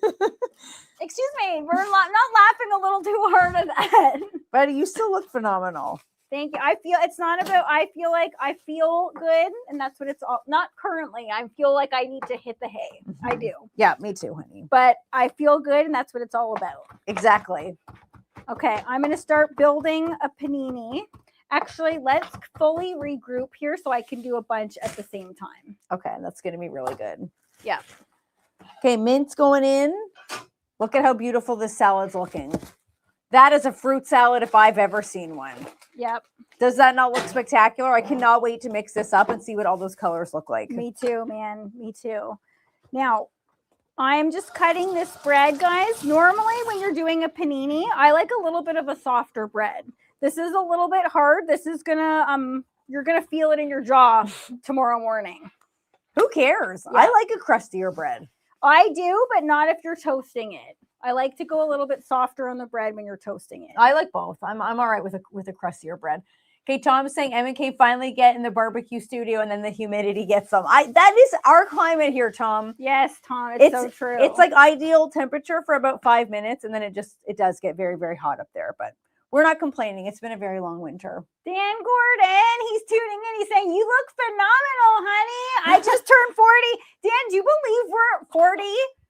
Excuse me, we're not laughing a little too hard at that. But you still look phenomenal. Thank you. I feel it's not about, I feel like I feel good, and that's what it's all, not currently. I feel like I need to hit the hay. I do. Yeah, me too, honey. But I feel good, and that's what it's all about. Exactly. Okay, I'm going to start building a panini. Actually, let's fully regroup here so I can do a bunch at the same time. Okay, that's going to be really good. Yeah. Okay, mint's going in. Look at how beautiful this salad's looking. That is a fruit salad if I've ever seen one. Yep. Does that not look spectacular? I cannot wait to mix this up and see what all those colors look like. Me too, man. Me too. Now, I'm just cutting this bread, guys. Normally, when you're doing a panini, I like a little bit of a softer bread. This is a little bit hard. This is gonna, you're gonna feel it in your jaw tomorrow morning. Who cares? Yeah. I like a crustier bread. I do, but not if you're toasting it. I like to go a little bit softer on the bread when you're toasting it. I like both. I'm all right with a crustier bread. Okay, Tom's saying M and K finally get in the barbecue studio and then the humidity gets them. That is our climate here, Tom. Yes, Tom, it's so true. It's like ideal temperature for about 5 minutes, and then it does get very, very hot up there. But we're not complaining. It's been a very long winter. Dan Gordon, he's tuning in. He's saying, "You look phenomenal, honey. I just turned 40." Dan, do you believe we're 40?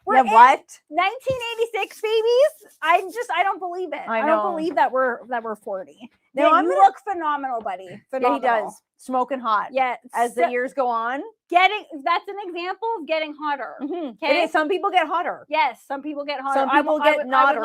We're Yeah, what? 1986 babies. I don't believe it. I don't believe that we're 40. No, Dan, you look phenomenal, buddy. Phenomenal. Yeah, he does. Smoking hot. Yeah. As the years go on. That's an example of getting hotter. Mm-hmm. Okay. Some people get hotter. Yes, some people get hotter. Some people get nodder.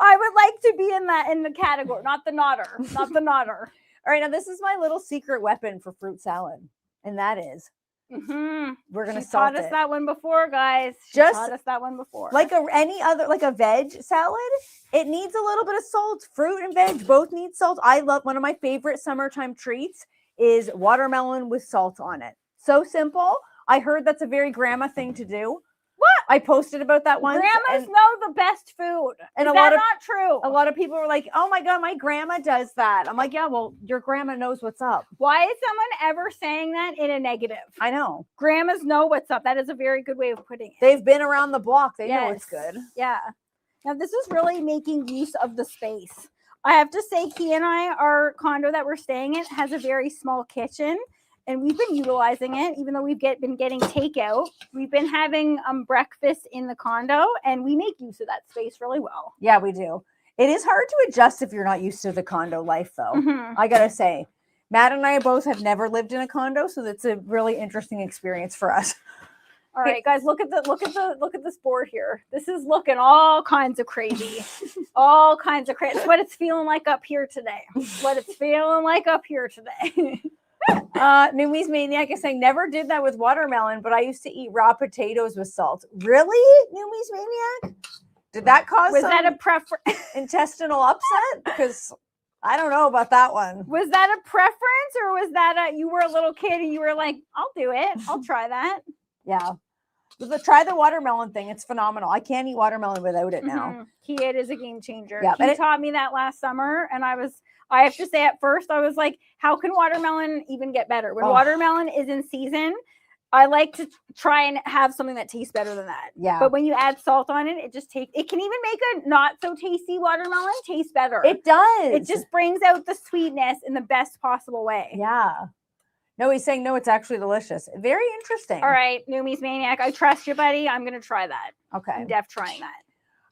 I would like to be in the category, not the nodder, not the nodder. All right, now this is my little secret weapon for fruit salad, and that is we're gonna salt taught us it. that one before, guys. Taught us that one before. Like any other, like a veg salad, it needs a little bit of salt. Fruit and veg both need salt. I love, one of my favorite summertime treats is watermelon with salt on it. So simple. I heard that's a very grandma thing to do. What? I posted about that once. Grandmas know the best food. And is that not true? A lot of people were like, "Oh my God, my grandma does that." I'm like, "Yeah, well, your grandma knows what's up." Why is someone ever saying that in a negative? I know. Grandmas know what's up. That is a very good way of putting it. They've been around the block. They know it's good. Yeah. Now, this is really making use of the space. I have to say, Key and I, our condo that we're staying in has a very small kitchen. And we've been utilizing it, even though we've been getting takeout. We've been having breakfast in the condo, and we make use of that space really well. Yeah, we do. It is hard to adjust if you're not used to the condo life, though. Mm-hmm. I gotta say, Matt and I both have never lived in a condo, so that's a really interesting experience for us. All right, guys, look at this board here. This is looking all kinds of crazy, all kinds of crazy. It's what it's feeling like up here today. What it's feeling like up here today. Numi's Maniac is saying, never did that with watermelon, but I used to eat raw potatoes with salt. Really, Numi's Maniac? Did that cause that a preference? Intestinal upset? Because I don't know about that one. Was that a preference, or was that you were a little kid and you were like, "I'll do it. I'll try that." Yeah. Try the watermelon thing. It's phenomenal. I can't eat watermelon without it now. It is a game changer. Yeah, he taught me that last summer, and I have to say, at first I was like, how can watermelon even get better? When watermelon is in season, I like to try and have something that tastes better than that. Yeah. But when you add salt on it, it can even make a not so tasty watermelon taste better. It does. It just brings out the sweetness in the best possible way. Yeah. No, he's saying, no, it's actually delicious. Very interesting. All right, Numi's Maniac. I trust you, buddy. I'm going to try that. Okay. I'm trying that.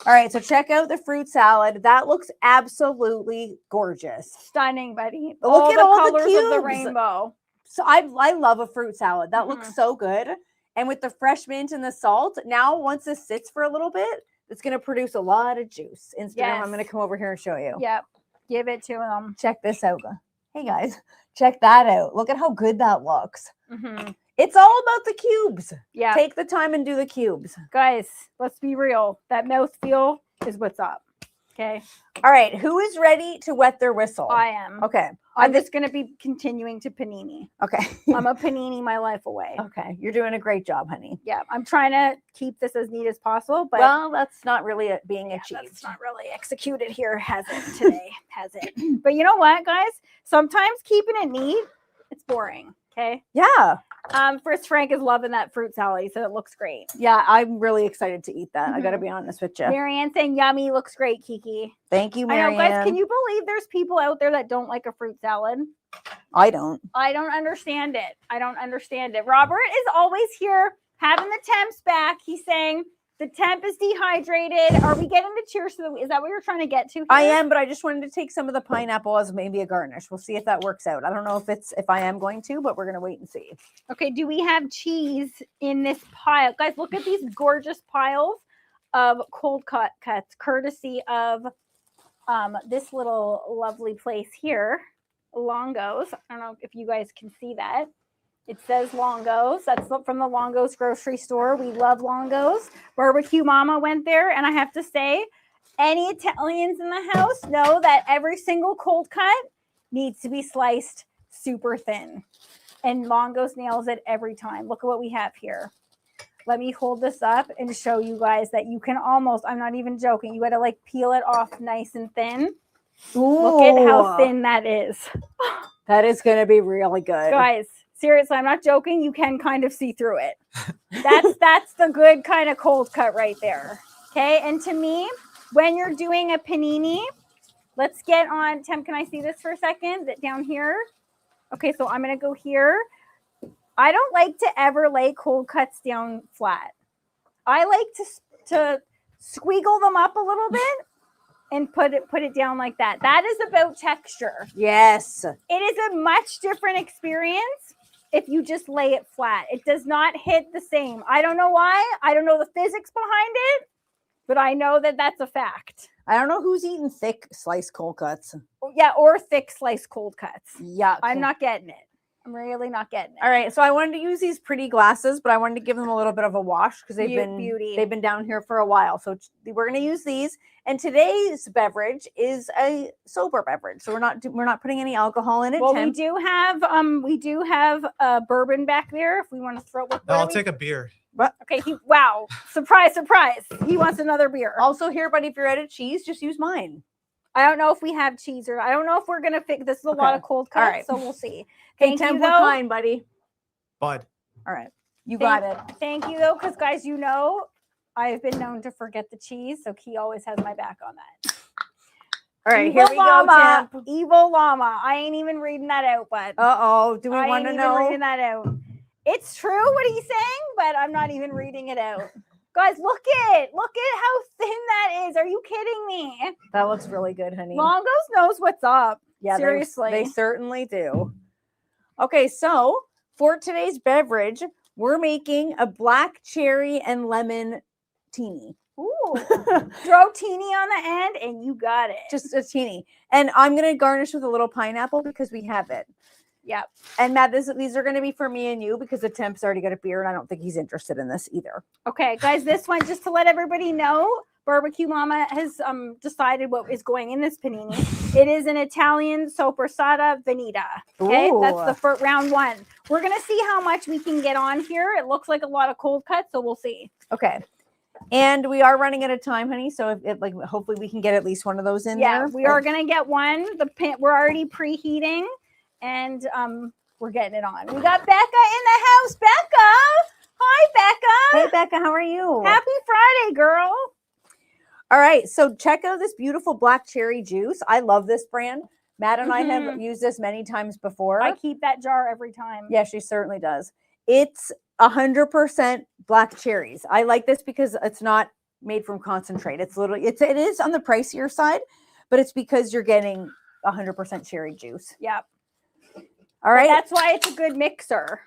All right, so check out the fruit salad. That looks absolutely gorgeous. Stunning, buddy. Look at all the colors cubes of the rainbow. So I love a fruit salad. That looks so good. And with the fresh mint and the salt, now once this sits for a little bit, it's going to produce a lot of juice. Instagram, I'm going to come over here and show you. Yep. Give it to them. Check this out. Hey, guys, check that out. Look at how good that looks. Mm-hmm. It's all about the cubes. Yeah. Take the time and do the cubes. Guys, let's be real. That mouthfeel is what's up. Okay. All right. Who is ready to wet their whistle? I am. Okay. I'm just going to be continuing to panini. Okay. I'm a panini my life away. Okay. You're doing a great job, honey. Yeah. I'm trying to keep this as neat as possible, but Well, that's not really being yeah, achieved. that's not really executed here, has it today? Has it? But you know what, guys? Sometimes keeping it neat, it's boring. Okay. Yeah. First, Frank is loving that fruit salad. He said it looks great. Yeah. I'm really excited to eat that. I got to be honest with you. Marianne saying yummy, looks great, Kiki. Thank you, I Marianne. know, guys, can you believe there's people out there that don't like a fruit salad? I don't. I don't understand it. I don't understand it. Robert is always here having the temps back. He's saying the temp is dehydrated. Are we getting the cheers to the, is that what you're trying to get to here? I am, but I just wanted to take some of the pineapple as maybe a garnish. We'll see if that works out. I don't know if I am going to, but we're going to wait and see. Okay, do we have cheese in this pile? Guys, look at these gorgeous piles of cold cuts, courtesy of this little lovely place here, Longo's. I don't know if you guys can see that. It says Longo's. That's from the Longo's grocery store. We love Longo's. BBQ Mama went there, and I have to say, any Italians in the house know that every single cold cut needs to be sliced super thin. And Longo's nails it every time. Look at what we have here. Let me hold this up and show you guys that you can almost, I'm not even joking, you got to like peel it off nice and thin. Ooh, look at how thin that is. That is going to be really good. Guys, seriously, I'm not joking. You can kind of see through it. That's the good kind of cold cut right there. Okay, and to me, when you're doing a panini, let's get on, Tem, can I see this for a second? That down here. Okay, so I'm going to go here. I don't like to ever lay cold cuts down flat. I like to squiggle them up a little bit and put it down like that. That is about texture. Yes. It is a much different experience if you just lay it flat. It does not hit the same. I don't know why. I don't know the physics behind it, but I know that that's a fact. I don't know who's eating thick sliced cold cuts. Yeah, or thick sliced cold cuts. Yuck. I'm not getting it. I'm really not getting it. All right, so I wanted to use these pretty glasses, but I wanted to give them a little bit of a wash because they've been down here for a while. So we're going to use these. And today's beverage is a sober beverage, so we're not putting any alcohol in it. Well, we do have bourbon back there if we want to throw. No, I'll take a beer. Okay. Wow! Surprise! Surprise! He wants another beer. Also, here, buddy, if you're out of cheese, just use mine. I don't know if we have cheese or I don't know if we're gonna fix. This is a lot of cold cuts, right. so we'll see. Hey, Temp, what kind, buddy? Bud. All right, you got it. Thank you, though, because guys, you know, I've been known to forget the cheese, so Key always has my back on that. All right, Evil here we llama, go, Temp. Evil llama. I ain't even reading that out, bud. Uh-oh, do we want to I ain't know? even reading that out. It's true what he's saying, but I'm not even reading it out. Guys, look at how thin that is. Are you kidding me? That looks really good, honey. Longo's knows what's up. Yeah, seriously. They certainly do. Okay, so for today's beverage, we're making a black cherry and lemon teeny. Ooh. Throw teeny on the end and you got it. Just a teeny. And I'm going to garnish with a little pineapple because we have it. Yep. And Matt, these are going to be for me and you because the Temp's already got a beer and I don't think he's interested in this either. Okay, guys, this one, just to let everybody know, BBQ Mama has decided what is going in this panini. It is an Italian sopressata venita. Okay, Ooh. That's the first round one. We're going to see how much we can get on here. It looks like a lot of cold cuts, so we'll see. Okay. And we are running out of time, honey. So hopefully we can get at least one of those in there. Yeah, we are going to get one. We're already preheating. And we're getting it on. We got Becca in the house. Becca! Hi, Becca! Hey, Becca, how are you? Happy Friday, girl! All right, so check out this beautiful black cherry juice. I love this brand. Matt and I have used this many times before. I keep that jar every time. Yeah, she certainly does. It's 100% black cherries. I like this because it's not made from concentrate. It is on the pricier side, but it's because you're getting 100% cherry juice. Yep. All right. But that's why it's a good mixer.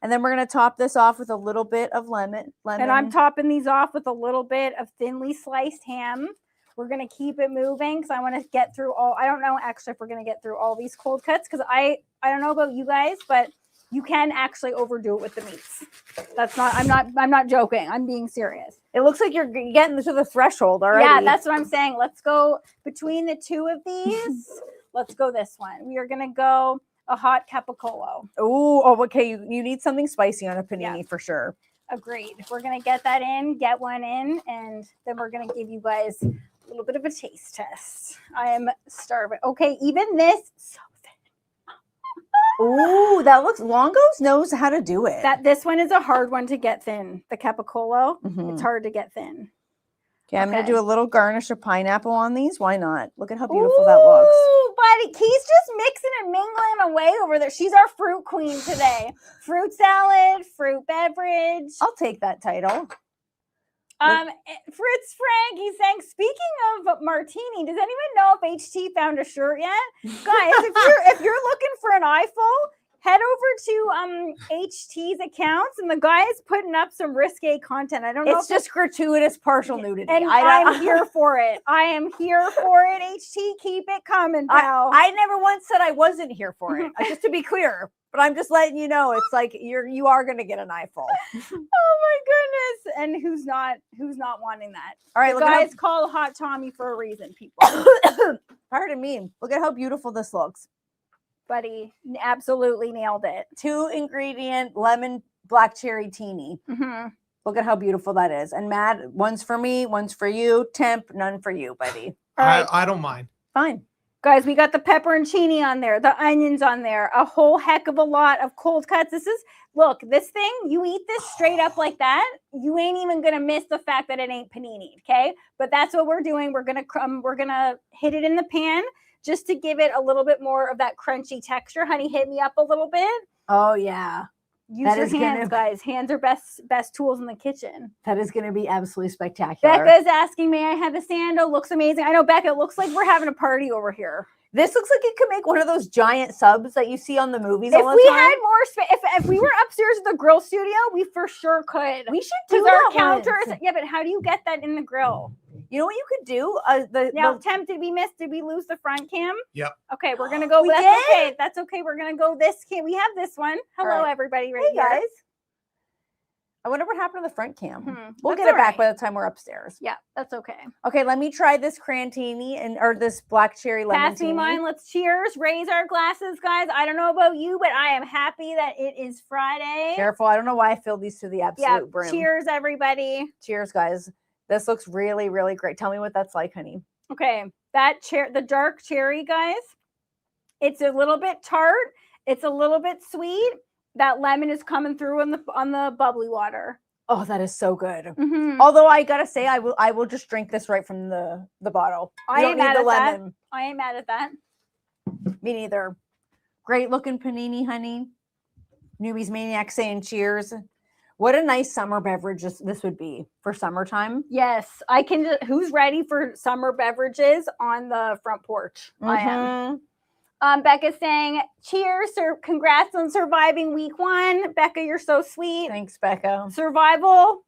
And then we're going to top this off with a little bit of lemon. And I'm topping these off with a little bit of thinly sliced ham. We're going to keep it moving because I want to get through I don't know actually if we're going to get through all these cold cuts because I don't know about you guys, but you can actually overdo it with the meats. I'm not joking. I'm being serious. It looks like you're getting to the threshold already. Yeah, that's what I'm saying. Let's go between the two of these. Let's go this one. We are going to go a hot capicolo. Oh, okay. You need something spicy on a panini for sure. Agreed. We're going to get that in, get one in, and then we're going to give you guys a little bit of a taste test. I am starving. Okay, even this, so thin. Ooh, that looks, Longos knows how to do it. This one is a hard one to get thin. The capicolo, it's hard to get thin. Okay, I'm going to do a little garnish of pineapple on these. Why not? Look at how beautiful that looks. Ooh, buddy. Key's just mixing and mingling away over there. She's our fruit queen today. Fruit salad, fruit beverage. I'll take that title. Fritz Frank, he's saying, speaking of martini, does anyone know if HT found a shirt yet? Guys, if you're looking for an iPhone, head over to HT's accounts, and the guy is putting up some risque content. I don't know. It's just gratuitous partial nudity. And I'm here for it. I am here for it, HT. Keep it coming, pal. I never once said I wasn't here for it. Just to be clear. But I'm just letting you know, it's like you are going to get an iPhone. Oh my goodness! And who's not wanting that? All right, the guys call Hot Tommy for a reason, people. Pardon me. Look at how beautiful this looks. Buddy, absolutely nailed it. 2 ingredient lemon black cherry teeny. Look at how beautiful that is. And Matt, one's for me, one's for you. Temp, none for you, buddy. All right. I don't mind. Fine. Guys, we got the pepperoncini on there, the onions on there, a whole heck of a lot of cold cuts. Look, this thing, you eat this straight up like that, you ain't even going to miss the fact that it ain't panini, okay? But that's what we're doing. We're going to hit it in the pan just to give it a little bit more of that crunchy texture. Honey, hit me up a little bit. Oh, yeah. Use your hands, guys. Hands are best tools in the kitchen. That is going to be absolutely spectacular. Becca's asking, may I have a sando? Looks amazing. I know, Becca, it looks like we're having a party over here. This looks like it could make one of those giant subs that you see on the movies all the time. If we had more space, if we were upstairs at the grill studio, we for sure could. We should do our that counter. once. Yeah, but how do you get that in the grill? You know what you could do? Temp, did we miss? Did we lose the front cam? Yep. Okay, we're gonna go. Okay. That's okay. We're gonna go this cam. We have this one. Hello, everybody. Hey guys. I wonder what happened to the front cam. We'll get it back by the time we're upstairs. Yeah, that's okay. Okay, let me try this crantini or this black cherry lemon. Pass me mine. Let's cheers. Raise our glasses, guys. I don't know about you, but I am happy that it is Friday. Careful. I don't know why I filled these to the absolute brim. Cheers, everybody. Cheers, guys. This looks really, really great. Tell me what that's like, honey. Okay, the dark cherry, guys. It's a little bit tart. It's a little bit sweet. That lemon is coming through on the bubbly water. Oh, that is so good. Although I gotta say, I will just drink this right from the bottle. I ain't mad at that. I ain't mad at that. Me neither. Great looking panini, honey. Newbies Maniac saying cheers. What a nice summer beverage this would be for summertime. Yes, I can. Who's ready for summer beverages on the front porch? I am. Becca's saying, cheers, sir. Congrats on surviving week 1. Becca, you're so sweet. Thanks, Becca. Survival,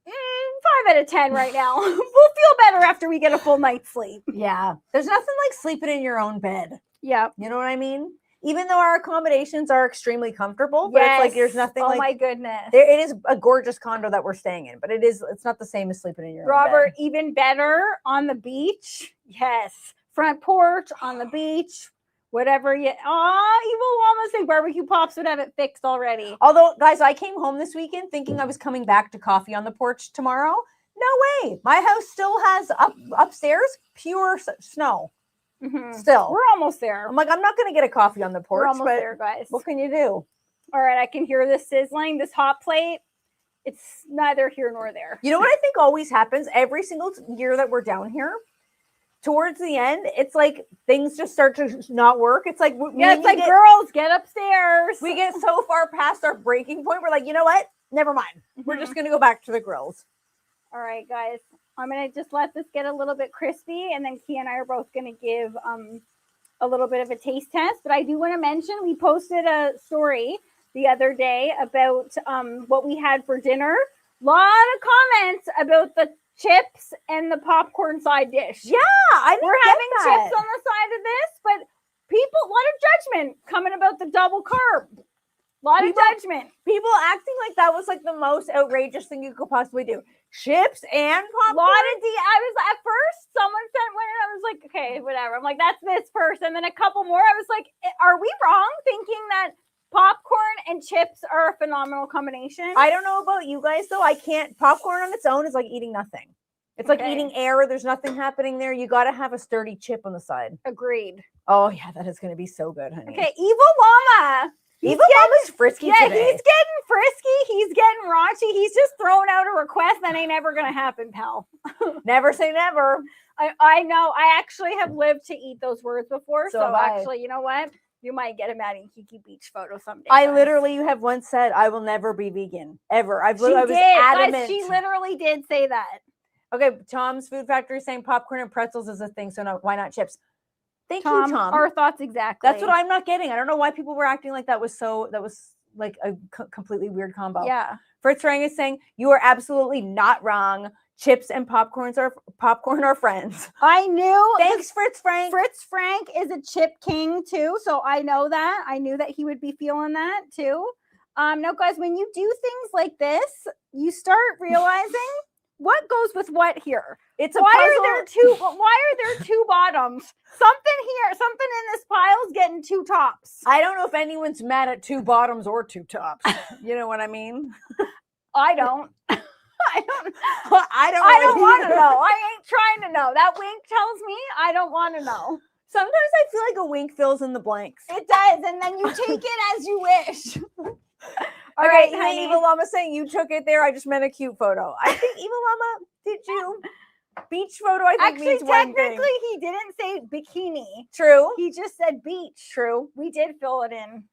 5 out of 10 right now. We'll feel better after we get a full night's sleep. Yeah. There's nothing like sleeping in your own bed. Yeah. You know what I mean? Even though our accommodations are extremely comfortable, but it's like there's nothing like. Oh my goodness. It is a gorgeous condo that we're staying in, but it's not the same as sleeping in your own bed. Even better on the beach. Yes. Front porch on the beach. Whatever you, you will almost think barbecue pops would have it fixed already. Although, guys, I came home this weekend thinking I was coming back to coffee on the porch tomorrow. No way. My house still has upstairs pure snow. Still. We're almost there. I'm like, I'm not going to get a coffee on the porch. We're almost there, guys. What can you do? All right, I can hear this sizzling, this hot plate. It's neither here nor there. You know what I think always happens every single year that we're down here? Towards the end, it's like things just start to not work. It's like, girls, get upstairs. We get so far past our breaking point. We're like, you know what? Never mind. We're just going to go back to the grills. All right, guys. I'm going to just let this get a little bit crispy, and then Key and I are both going to give a little bit of a taste test. But I do want to mention we posted a story the other day about what we had for dinner. A lot of comments about the chips and the popcorn side dish. Yeah, we're having chips on the side of this, but a lot of judgment coming about the double carb. lot of judgment. People acting like that was like the most outrageous thing you could possibly do. Chips and popcorn. I was at first, someone sent one and I was like, okay, whatever. I'm like, that's this person. Then a couple more. I was like, are we wrong thinking that popcorn and chips are a phenomenal combination? I don't know about you guys though. I can't. Popcorn on its own is like eating nothing. It's like eating air. There's nothing happening there. You got to have a sturdy chip on the side. Agreed. Oh yeah, that is going to be so good, honey. Okay, Evil Llama. Evil Llama's frisky today. He's getting frisky. He's getting raunchy. He's just throwing out a request that ain't ever going to happen, pal. Never say never. I know. I actually have lived to eat those words before. So So actually, you know what? You might get a Maddie Kiki beach photo someday. I guys. literally have once said I will never be vegan ever. I was Guys, adamant. she literally did say that. Okay, Tom's Food Factory saying popcorn and pretzels is a thing, so no, why not chips? Thank you, Tom. Our thoughts exactly. That's what I'm not getting. I don't know why people were acting like that was like a completely weird combo. Yeah. Fritz Frank is saying you are absolutely not wrong. Chips and popcorn are friends. I knew. Thanks, Fritz Frank. Fritz Frank is a chip king too, so I know that. I knew that he would be feeling that too. No, guys, when you do things like this, you start realizing what goes with what here. It's a why puzzle. are there two bottoms? Something here, something in this pile is getting two tops. I don't know if anyone's mad at two bottoms or two tops. You know what I mean? I don't. I don't want to know. I ain't trying to know. That wink tells me I don't want to know. Sometimes I feel like a wink fills in the blanks. It does, and then you take it as you wish. All right, Evil Llama saying you took it there. I just meant a cute photo. I think Evil Llama, did you? Beach photo, I think Actually, means one thing. technically, he didn't say bikini. True. He just said beach. True. We did fill it in.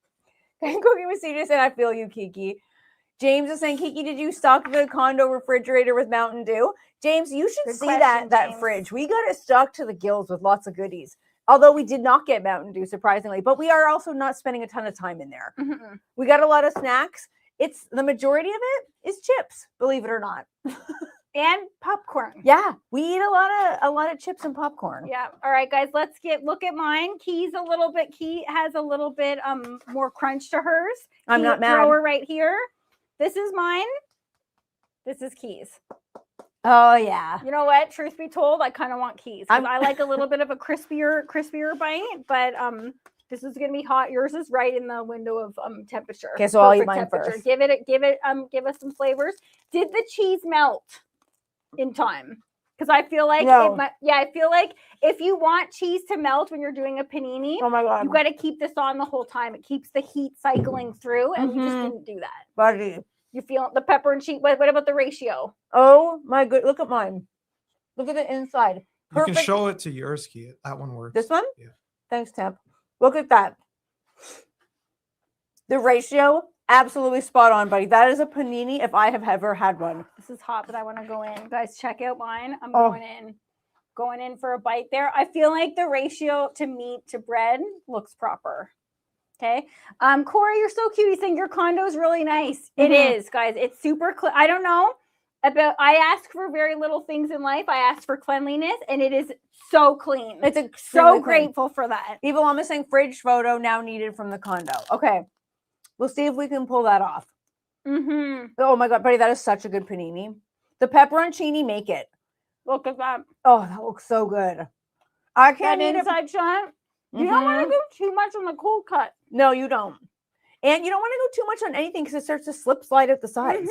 Cookie with CJ said, I feel you, Kiki. James is saying, Kiki, did you stock the condo refrigerator with Mountain Dew? James, you should Good see question, that James. fridge. We got it stocked to the gills with lots of goodies. Although we did not get Mountain Dew, surprisingly. But we are also not spending a ton of time in there. Mm-hmm. We got a lot of snacks. It's the majority of it is chips, believe it or not. And popcorn. Yeah, we eat a lot of chips and popcorn. Yeah. All right, guys, let's look at mine. Key has a little bit more crunch to hers. I'm not mad. Throw her right here. This is mine. This is Key's. Oh yeah. You know what? Truth be told, I kind of want Key's. I like a little bit of a crispier bite, but this is gonna be hot. Yours is right in the window of temperature. Okay, so I'll eat Perfect mine first. Give us some flavors. Did the cheese melt in time? Because I feel like I feel like if you want cheese to melt when you're doing a panini, oh my god, you got to keep this on the whole time. It keeps the heat cycling through, and we just didn't do that. Buddy. You feel the pepper and cheese. What about the ratio? Oh my good! Look at mine. Look at the inside. You can show it to yours, Key. That one works. This one? Yeah. Thanks, Temp. Look at that. The ratio, absolutely spot on, buddy. That is a panini if I have ever had one. This is hot, but I want to go in. Guys, check out mine. I'm Oh. going in for a bite there. I feel like the ratio to meat to bread looks proper. Okay. Corey, you're so cute. He's saying your condo is really nice. It is, guys. It's super clean. I don't know about, I ask for very little things in life. I ask for cleanliness, and it is so clean. It's so grateful for that. Evil Llama saying fridge photo now needed from the condo. Okay. We'll see if we can pull that off. Oh my god, buddy, that is such a good panini. The pepperoncini make it. Look at that. Oh, that looks so good. I can't eat it. Inside shot. You don't want to go too much on the cold cut. No, you don't. And you don't want to go too much on anything because it starts to slip slide out the sides.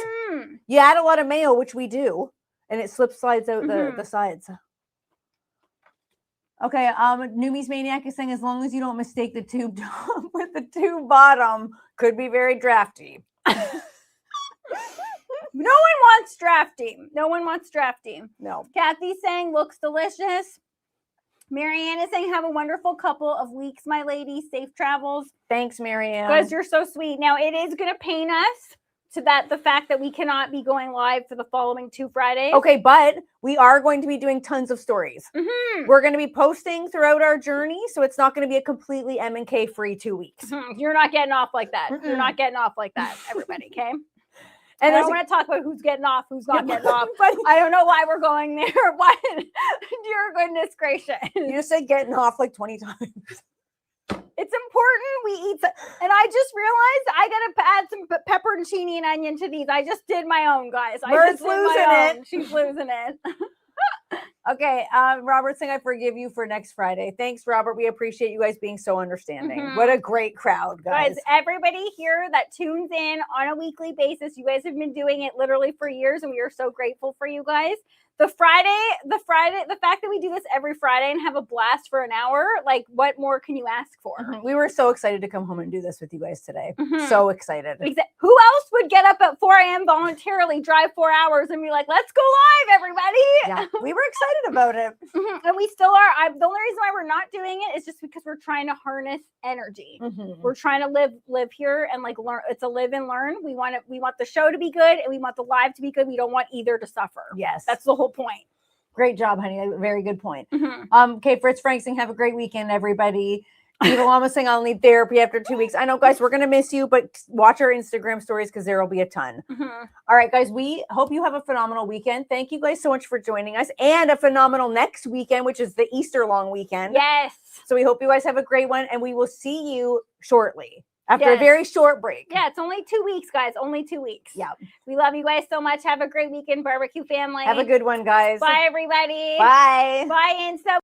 You add a lot of mayo, which we do, and it slip slides out the sides. Okay, Noomies Maniac is saying as long as you don't mistake the tube top with the tube bottom, could be very drafty. No one wants drafty. No one wants drafty. No. Kathy's saying looks delicious. Marianne is saying have a wonderful couple of weeks, my lady. Safe travels. Thanks, Marianne. Guys, you're so sweet. Now, it is going to pain us to the fact that we cannot be going live for the following 2 Fridays. Okay, but we are going to be doing tons of stories. We're going to be posting throughout our journey, so it's not going to be a completely M&K free 2 weeks. You're not getting off like that. You're not getting off like that, everybody, okay? And I don't want to talk about who's getting off, who's not getting off. But I don't know why we're going there. Why? Dear goodness gracious. You just said getting off like 20 times. It's important we eat some, and I just realized I gotta add some pepperoncini and onion to these. I just did my own, guys. Bird's losing it. She's losing it. Okay, Robert saying I forgive you for next Friday. Thanks, Robert. We appreciate you guys being so understanding. What a great crowd, guys. Everybody here that tunes in on a weekly basis, you guys have been doing it literally for years, and we are so grateful for you guys. The fact that we do this every Friday and have a blast for an hour, like, what more can you ask for? We were so excited to come home and do this with you guys today. So excited. Who else would get up at 4 a.m. voluntarily, drive 4 hours, and be like, let's go live, everybody? Yeah, we were excited about it. And we still are. The only reason why we're not doing it is just because we're trying to harness energy. We're trying to live here and like learn. It's a live and learn. We want the show to be good, and we want the live to be good. We don't want either to suffer. Yes. That's the whole point. Great job, honey. A very good point. Okay, Fritz Frank saying, have a great weekend, everybody. Evil Mama saying, I'll need therapy after 2 weeks. I know, guys, we're going to miss you, but watch our Instagram stories because there will be a ton. All right, guys, we hope you have a phenomenal weekend. Thank you guys so much for joining us, and a phenomenal next weekend, which is the Easter long weekend. Yes. So we hope you guys have a great one, and we will see you shortly. After a very short break. Yeah, it's only 2 weeks, guys. Only 2 weeks. Yeah. We love you guys so much. Have a great weekend, barbecue family. Have a good one, guys. Bye, everybody. Bye. Bye, Insta.